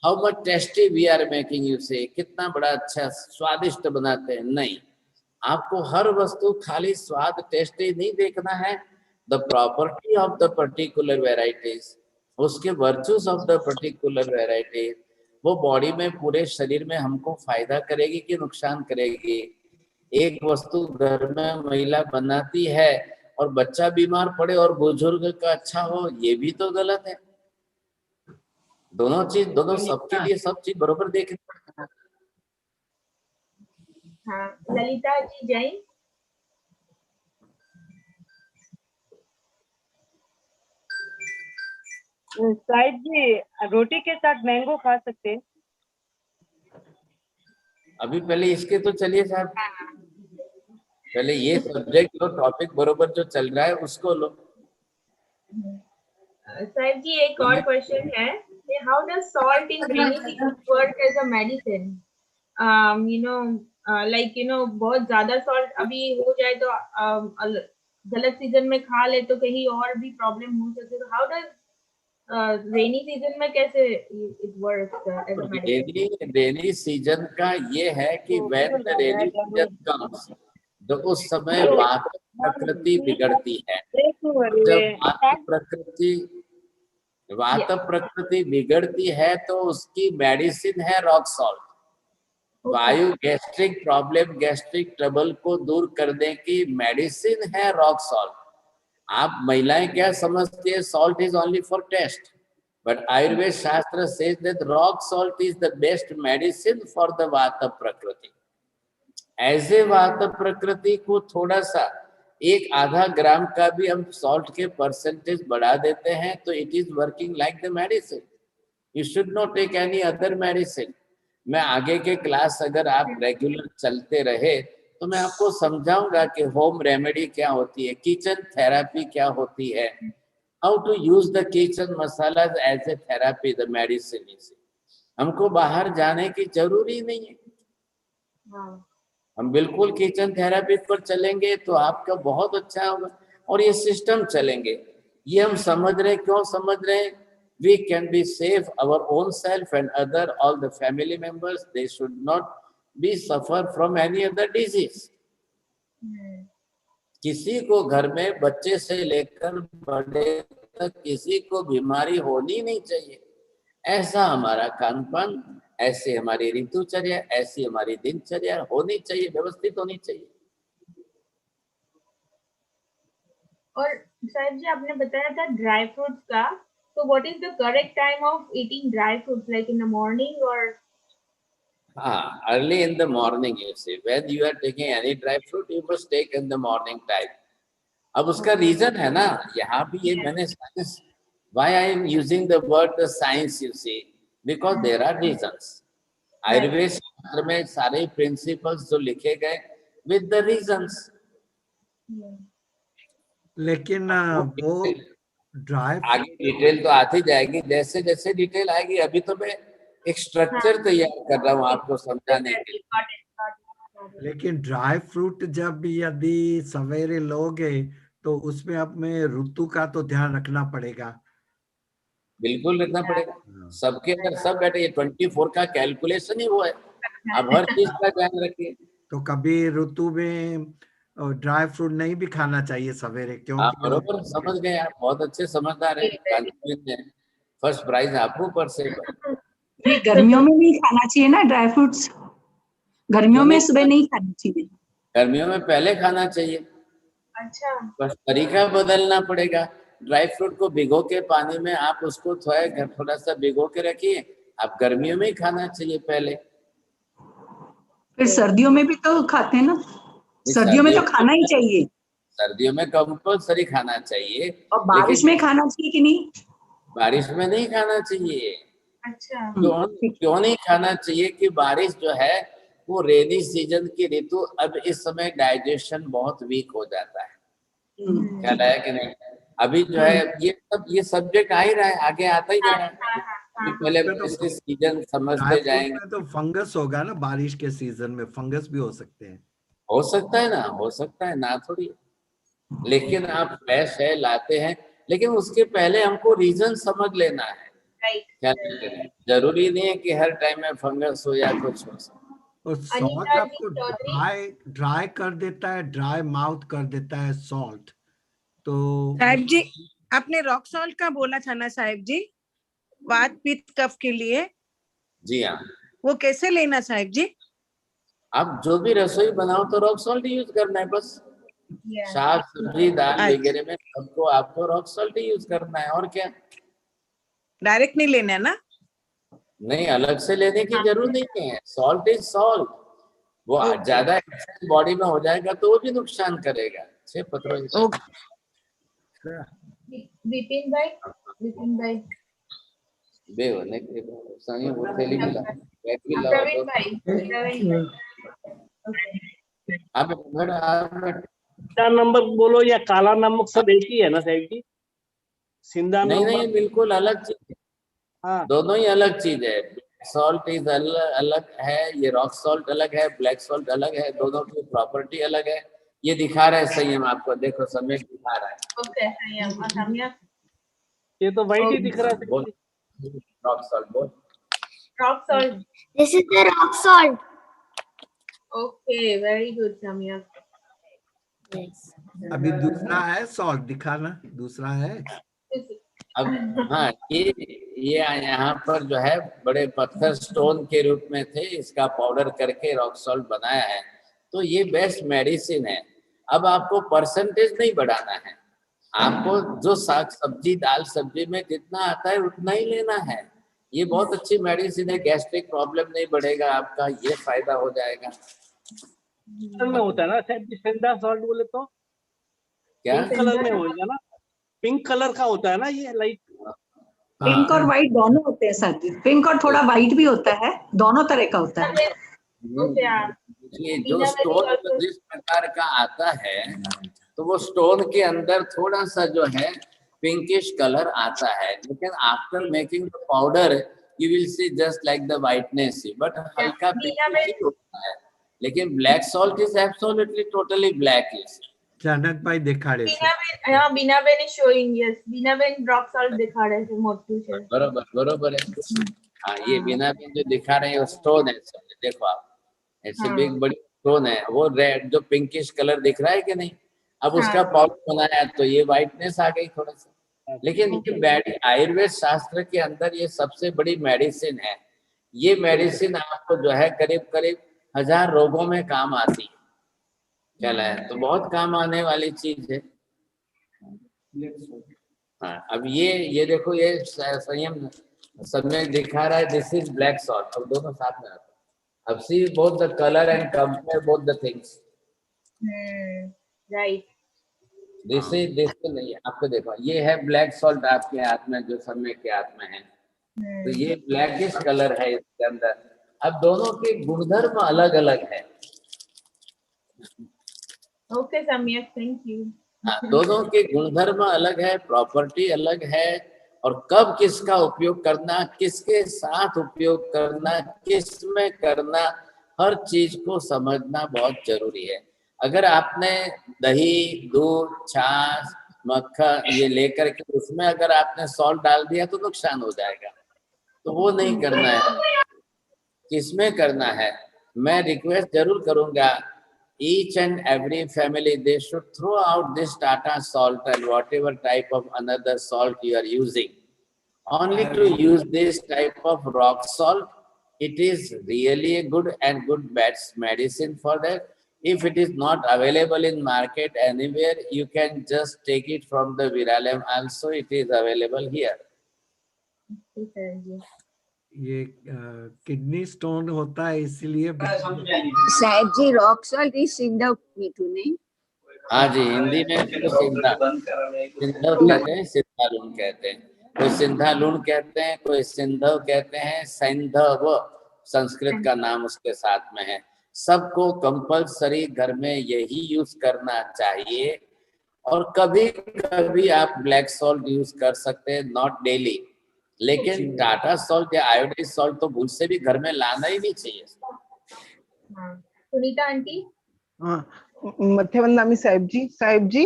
how much tasty we are making, you say, कितना बड़ा अच्छा स्वादिष्ट बनाते हैं। नहीं, आपको हर वस्तु खाली स्वाद, टेस्टी नहीं देखना है, the property of the particular varieties, उसके virtues of the particular varieties, वो बॉडी में पूरे शरीर में हमको फायदा करेगी कि नुकसान करेगी? एक वस्तु घर में महिला बनाती है और बच्चा बीमार पड़े और बुजुर्ग का अच्छा हो, ये भी तो गलत है। दोनों चीज, दोनों सबके लिए सब चीज बरोबर देखनी पड़ती है। हाँ, ललिता जी जैन। साहिब जी, रोटी के साथ मैंगो खा सकते हैं? अभी पहले इसके तो चलिए साहब, पहले ये सब्जेक्ट लो, टॉपिक बरोबर जो चल रहा है उसको लो। साहिब जी एक और क्वेश्चन है, how does salt in rainy season work as a medicine? You know like you know बहुत ज्यादा सॉल्ट अभी हो जाए तो गलत सीजन में खा ले तो कहीं और भी प्रॉब्लम हो सकती है, तो हाउ डज रेनी सीजन में कैसे it works as a medicine? Rainy season का ये है कि when the rainy season comes, तो उस समय वात प्रकृति बिगड़ती है। जब वात प्रकृति बिगड़ती है तो उसकी मेडिसिन है रॉक सॉल्ट। वायु गैस्ट्रिक प्रॉब्लम, गैस्ट्रिक ट्रबल को दूर करने की मेडिसिन है रॉक सॉल्ट। आप महिलाएं क्या समझती है, salt is only for taste, but Ayurveda शास्त्र says that rock salt is the best medicine for the वात प्रकृति। ऐसे वात प्रकृति को थोड़ा सा एक आधा ग्राम का भी हम सॉल्ट के परसेंटेज बढ़ा देते हैं तो it is working like the medicine. You should not take any other medicine. मैं आगे के क्लास अगर आप रेगुलर चलते रहे तो मैं आपको समझाऊंगा कि होम रेमेडी क्या होती है, किचन थेरेपी क्या होती है, how to use the kitchen masala as a therapy, the medicine. हमको बाहर जाने की जरूरी नहीं है। हम बिल्कुल किचन थेरेपी पर चलेंगे तो आपका बहुत अच्छा होगा और ये सिस्टम चलेंगे। ये हम समझ रहे, क्यों समझ रहे? We can be safe our own self and other all the family members. They should not be suffer from any other disease. किसी को घर में बच्चे से लेकर बड़े तक किसी को बीमारी होनी नहीं चाहिए। ऐसा हमारा खान पान, ऐसे हमारी ऋतुचर्या, ऐसी हमारी दिनचर्या होनी चाहिए, व्यवस्थित होनी चाहिए। और साहिब जी आपने बताया था ड्राई फ्रूट्स का, so what is the correct time of eating dry fruits, like in the morning or? Early in the morning you see. When you are taking any dry fruit, you must take in the morning time. अब उसका reason है ना, यहाँ भी ये मैंने science, why I am using the word the science, you see, because there are reasons. Ayurveda शास्त्र में सारे प्रिंसिपल्स जो लिखे गए with the reasons. लेकिन वो ड्राई आगे डिटेल तो आती जाएगी, जैसे जैसे डिटेल आएगी। अभी तो मैं एक स्ट्रक्चर तैयार कर रहा हूँ आपको समझाने के लिए। लेकिन ड्राई फ्रूट जब यदि सवेरे लोगे तो उसमें अब में ऋतु का तो ध्यान रखना पड़ेगा। बिल्कुल रखना पड़ेगा। सबके अंदर सब बैठे, ये 24 का कैलकुलेशन ही वो है। अब हर चीज का ध्यान रखिए। तो कभी ऋतु में ड्राई फ्रूट नहीं भी खाना चाहिए सवेरे, क्योंकि बरोबर समझ गए आप, बहुत अच्छे समझदार हैं। फर्स्ट प्राइज आपको पर से। ये गर्मियों में नहीं खाना चाहिए ना ड्राई फ्रूट्स, गर्मियों में सुबह नहीं खाना चाहिए, गर्मियों में पहले खाना चाहिए। अच्छा, बस तरीका बदलना पड़ेगा। ड्राई फ्रूट को भिगो के पानी में आप उसको थोड़ा सा भिगो के रखिए, आप गर्मियों में ही खाना चाहिए पहले। फिर सर्दियों में भी तो खाते हैं ना, सर्दियों में तो खाना ही चाहिए। सर्दियों में कंपल्सरी खाना चाहिए। और बारिश में खाना चाहिए कि नहीं? बारिश में नहीं खाना चाहिए। अच्छा, क्यों नहीं खाना चाहिए कि बारिश जो है वो रेनी सीजन की ऋतु, अब इस समय डाइजेशन बहुत वीक हो जाता है। ख्याल आया कि नहीं? अभी जो है ये सब्जेक्ट आ ही रहा है, आगे आता ही जा रहा है। पहले सीजन समझते जाएंगे तो फंगस होगा ना, बारिश के सीजन में फंगस भी हो सकते हैं। हो सकता है ना, हो सकता है ना, थोड़ी। लेकिन आप फ्रेश है लाते हैं, लेकिन उसके पहले हमको रीजन समझ लेना है। क्या जरूरी नहीं है कि हर टाइम में फंगस हो या कुछ हो। और सॉल्ट आपको ड्राई कर देता है, ड्राई माउथ कर देता है सॉल्ट। तो साहिब जी आपने रॉक सॉल्ट का बोला था ना साहिब जी, वात पित्त कफ के लिए, जी हाँ, वो कैसे लेना साहेब जी? आप जो भी रसोई बनाओ तो रॉक सॉल्ट यूज करना है बस। साग सब्जी दाल अच्छा। वगैरह में सबको आपको रॉक सॉल्ट ही यूज करना है, और क्या। डायरेक्ट नहीं लेना है ना? नहीं, अलग से लेने की जरूरत नहीं है। Salt is salt. वो ओके। ज्यादा बॉडी में हो जाएगा तो वो भी नुकसान करेगा। छह पत्रों विपिन भाई बे होने के संगे वो थैली मिला बैग भी लाओ प्रवीण भाई आप क्या नंबर बोलो या काला नमक सब एक ही है ना साहब जी? सिंधा नहीं नमक? नहीं, बिल्कुल अलग चीज है। हाँ, दोनों ही अलग चीज है। सॉल्ट इज अलग है, ये रॉक सॉल्ट अलग है, ब्लैक सॉल्ट अलग है। दोनों की प्रॉपर्टी अलग है। ये दिखा रहा है संयम आपको, देखो समय दिखा रहा है। ओके संयम ये तो वाइट ही दिख रहा है। बोल रॉक सॉल्ट बोल। Rock salt, This is the rock salt. Okay very good संयम। अभी दूसरा है सॉल्ट दिखाना, दूसरा है। अब हाँ, ये यहाँ पर जो है बड़े पत्थर स्टोन के रूप में थे, इसका पाउडर करके रॉक सॉल्ट बनाया है। तो ये बेस्ट मेडिसिन है। अब आपको परसेंटेज नहीं बढ़ाना है, आपको जो साग सब्जी दाल सब्जी में जितना आता है उतना ही लेना है। ये बहुत अच्छी मेडिसिन है। गैस्ट्रिक प्रॉब्लम नहीं बढ़ेगा आपका, ये फायदा हो जाएगा। में होता है ना शायद सिंधा सॉल्ट बोले तो? क्या पिंक कलर में होगा ना? पिंक कलर का होता है ना ये, लाइक पिंक और व्हाइट दोनों होते हैं सर जी। पिंक और थोड़ा व्हाइट भी होता है, दोनों तरह का होता है। ये जो स्टोन जिस प्रकार का आता है तो वो स्टोन के अंदर थोड़ा सा जो है पिंकिश कलर आता है, लेकिन after making the powder you will see just like the whiteness, but हल्का पिंकिश होता है। लेकिन black salt is absolutely totally black. Chanak भाई दिखा रहे थे। Bina ben is showing, yes Bina ben rock salt दिखा रहे थे मोटू से। बरोबर बरोबर है। हाँ, ये बीना बेन जो दिखा रहे हैं वो स्टोन है। देखो आप, ऐसे भी एक बड़ी स्टोन है, वो रेड जो पिंकिश कलर दिख रहा है कि नहीं। अब उसका पाउडर बनाया तो ये व्हाइटनेस आ गई थोड़ा सा। लेकिन ये आयुर्वेद शास्त्र के अंदर ये सबसे बड़ी मेडिसिन है। ये मेडिसिन आपको जो है करीब करीब 1000 रोगों में काम आती है। चला है तो बहुत काम आने वाली चीज है। हाँ, अब ये देखो, ये संयम समय दिखा रहा है दिस इज ब्लैक सॉल्ट। अब दोनों साथ में आते हैं। अब see both the colour and compare both the things. Right, this नहीं, आपको देखो ये है ब्लैक सॉल्ट आपके हाथ में, जो समय के हाथ में है। तो ये ब्लैकिश कलर है इसके अंदर। अब दोनों के गुणधर्म अलग अलग है। ओके सम्यक, थैंक यू। दोनों के गुणधर्म अलग है, प्रॉपर्टी अलग है, और कब किसका उपयोग करना, किसके साथ उपयोग करना, किस में करना, हर चीज को समझना बहुत जरूरी है। अगर आपने दही दूध छाछ मक्खन ये लेकर के उसमें अगर आपने सॉल्ट डाल दिया तो नुकसान हो जाएगा। तो वो नहीं करना है। किसमें करना है, मैं रिक्वेस्ट जरूर करूंगा, each and every family they should throw out this Tata salt and whatever type of another salt you are using, only to use this type of rock salt. It is really a good and good bad medicine for that. If it is not available in market anywhere, you can just take it from the Viralem also, it is available here. ये kidney stone होता है इसलिए साहब जी rock salt is सिंधा मीठू नहीं? हाँ जी, हिंदी में सिंधा कहते हैं, सिंधा लूण कहते हैं। कोई सिंधा लूण कहते हैं, कोई सिंधव कहते हैं, सैंधव संस्कृत का नाम उसके साथ में है। सबको कंपल्सरी घर में यही यूज करना चाहिए। और कभी कभी आप ब्लैक सॉल्ट यूज कर सकते हैं, नॉट डेली। लेकिन टाटा सॉल्ट या आयोडाइज सॉल्ट तो भूल से भी घर में लाना ही नहीं चाहिए। सुनीता आंटी। मध्यवंदामी साहिब जी,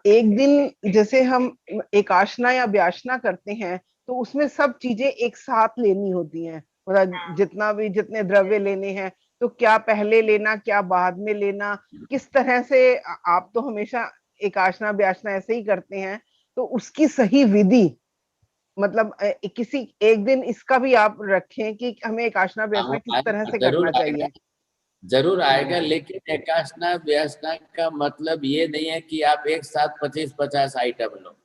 एक दिन जैसे हम एक आशना या व्यासना करते हैं तो उसमें सब चीजें एक साथ लेनी होती हैं, मतलब जितने द्रव्य लेने हैं तो क्या पहले लेना क्या बाद में लेना, किस तरह से। आप तो हमेशा एक आशना व्यासना ऐसे ही करते हैं, तो उसकी सही विधि मतलब किसी एक दिन इसका भी आप रखें कि हमें एकाशना व्यसना किस तरह से करना चाहिए? जरूर आएगा, लेकिन एकाशना व्यसना का मतलब ये नहीं है कि आप एक साथ 25-50 आइटम लो।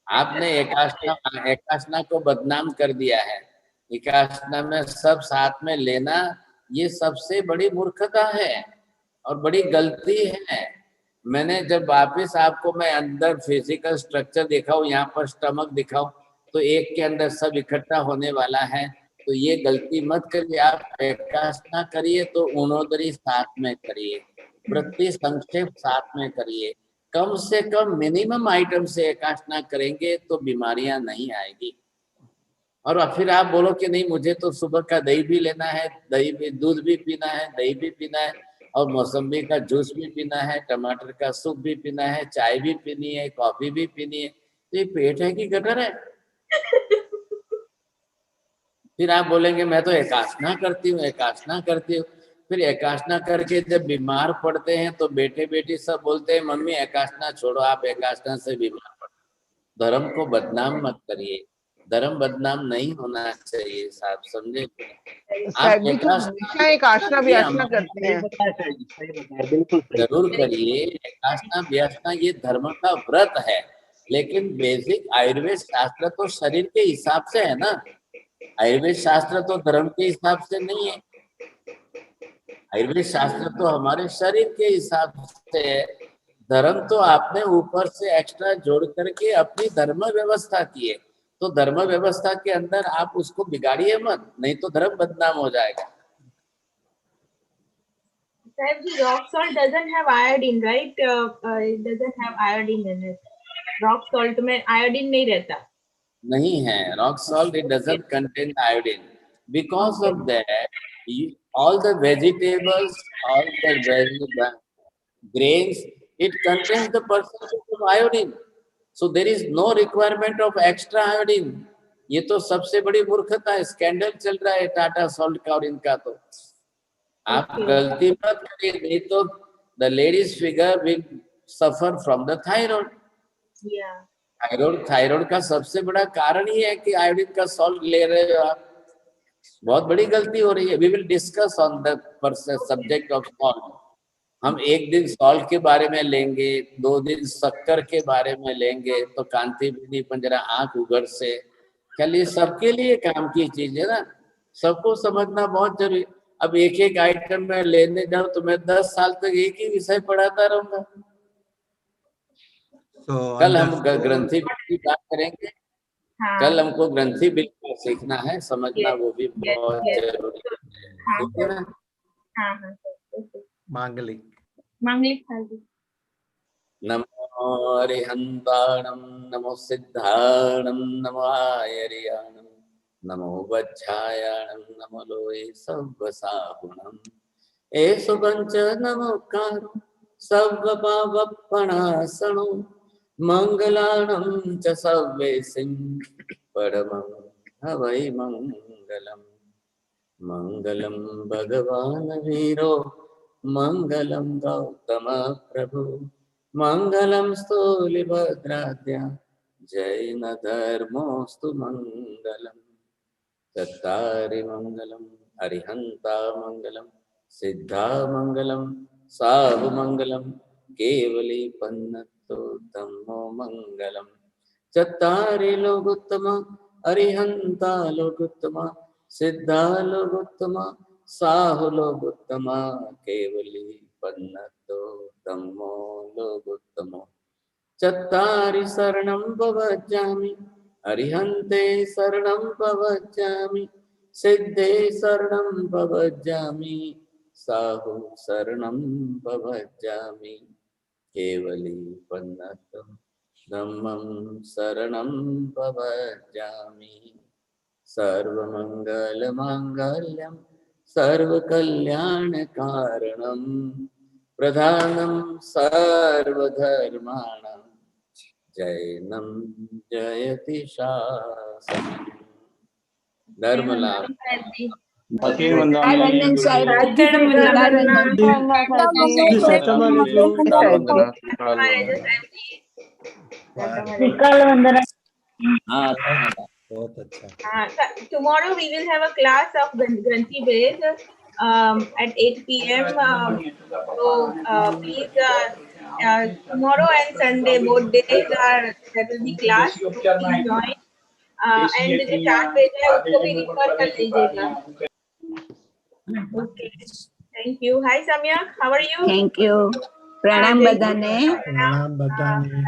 आपने एकाशना को बदनाम कर दिया है। एकाशना में सब साथ में लेना ये सबसे बड़ी मूर्खता है और बड़ी गलती है। मैंने जब वापिस आपको मैं अंदर फिजिकल स्ट्रक्चर दिखाऊं, यहाँ पर स्टमक दिखाऊं, तो एक के अंदर सब इकट्ठा होने वाला है। तो ये गलती मत करिए। आप एकाशना करिए तो उनोदरी साथ में करिए, प्रति संक्षेप साथ में करिए। कम से कम मिनिमम आइटम से एकाशना करेंगे तो बीमारियां नहीं आएगी। और फिर आप बोलो कि नहीं मुझे तो सुबह का दही भी लेना है, दही भी, दूध भी पीना है, दही भी पीना है, और मौसम्बी का जूस भी पीना है, टमाटर का सूप भी पीना है, चाय भी पीनी है, कॉफी भी पीनी है, तो ये पेट है कि गटर है? फिर आप बोलेंगे मैं तो एकाशना करती हूँ, एकाशना करती हूँ। फिर एकाशना करके जब बीमार पड़ते हैं तो बेटे बेटी सब बोलते हैं मम्मी एकाशना छोड़ो, आप एकाशना से बीमार पड़ो। धर्म को बदनाम मत करिए, धर्म बदनाम नहीं होना चाहिए, साहब समझे? आप एकाशना व्यासना करते हैं, बिल्कुल जरूर करिए। एकाशना व्यासना ये धर्म का व्रत है, लेकिन बेसिक आयुर्वेद शास्त्र तो शरीर के हिसाब से है ना। आयुर्वेद शास्त्र तो धर्म के हिसाब से नहीं है। आयुर्वेद शास्त्र तो हमारे शरीर के हिसाब से है। धर्म तो आपने ऊपर से एक्स्ट्रा जोड़ करके अपनी धर्म व्यवस्था की है, तो धर्म व्यवस्था के अंदर आप उसको बिगाड़िए मत, नहीं तो धर्म बदनाम हो जाएगा। Sahib ji, rock salt doesn't have iodine, right? It doesn't have iodine in it. Rock salt में iodine नहीं रहता। नहीं है, rock salt it doesn't contain iodine. Because of that, all the vegetables, all the grains, it contains the percentage of iodine. So there is no requirement of extra iodine. ये तो सबसे बड़ी मूर्खता है, स्कैंडल चल रहा है टाटा सॉल्ट का और इनका। तो आप गलती मत करिए, नहीं तो the lady's figure will suffer from the thyroid. Thyroid का सबसे बड़ा कारण ये है कि आयोडीन का सॉल्ट ले रहे हो आप, बहुत बड़ी गलती हो रही है। We will discuss on the subject of salt. हम एक दिन सॉल्ट के बारे में लेंगे, 2 दिन शक्कर के बारे में लेंगे, तो कांति बिनी पंजरा आंख उघड़ से, कल ये सबके लिए काम की चीज है ना, सबको समझना बहुत जरूरी। अब एक एक आइटम में लेने जाऊं तो मैं 10 साल तक एक ही विषय पढ़ाता रहूंगा। कल हम ग्रंथि बिल की बात करेंगे। कल हमको ग्रंथि बिल को सीखना है, समझना वो भी बहुत जरूरी है, ठीक है ना? मांगलिक नमो अरिहंताणं, नमो सिद्धाणं, नमो आयर्याणं, नमो वज्रायाणं, नमो लोये सव्वसाहुणं, एषु पंच नमोकारो सर्वपावपणासनो, मंगलानं च सर्वेसिं परमं हवै मंगलम्। मंगलं भगवान् वीरो, मंगलं गौतम प्रभु, मंगलं स्थूलिभद्राद्या, जैन धर्मोस्तु मंगलम्। चत्तारि मंगलम्, अरिहंता मंगलम्, सिद्धा मंगलम्, साहु मंगलम्, केवली पन्नतो धम्मो मंगलम्। चत्तारि लोकोत्तम, अरिहंता लोकोत्तम, सिद्धा लोकोत्तम, साहु लोकोत्तम, केवली पन्नतो धम्मो लोकोत्तम। चत्तारि शरणं प्रवज्जामि, अरिहन्ते शरणं प्रवज्जामि, सिद्धे शरणं प्रवज्जामि, साहु शरणं प्रवज्जामि, केवली पन्नतो धम्मं शरणं प्रवज्जामि। सर्वमंगलमांगल्यं सर्वकल्याणकारणं, प्रधानं सर्वधर्माणां, जैनं जयति शासनम्। धर्म लाभ विकल वंदना हाँ बहुत अच्छा। Tomorrow we will have a class of Granthi Ved at 8 p.m. So please, tomorrow and Sunday both days there will be class. So please join. And जो चार्ट भेजा है उसको भी refer कर लीजिएगा. Okay. Thank you. Hi Samyak, how are you? Thank you. प्रणाम बधाने. प्रणाम बधाने.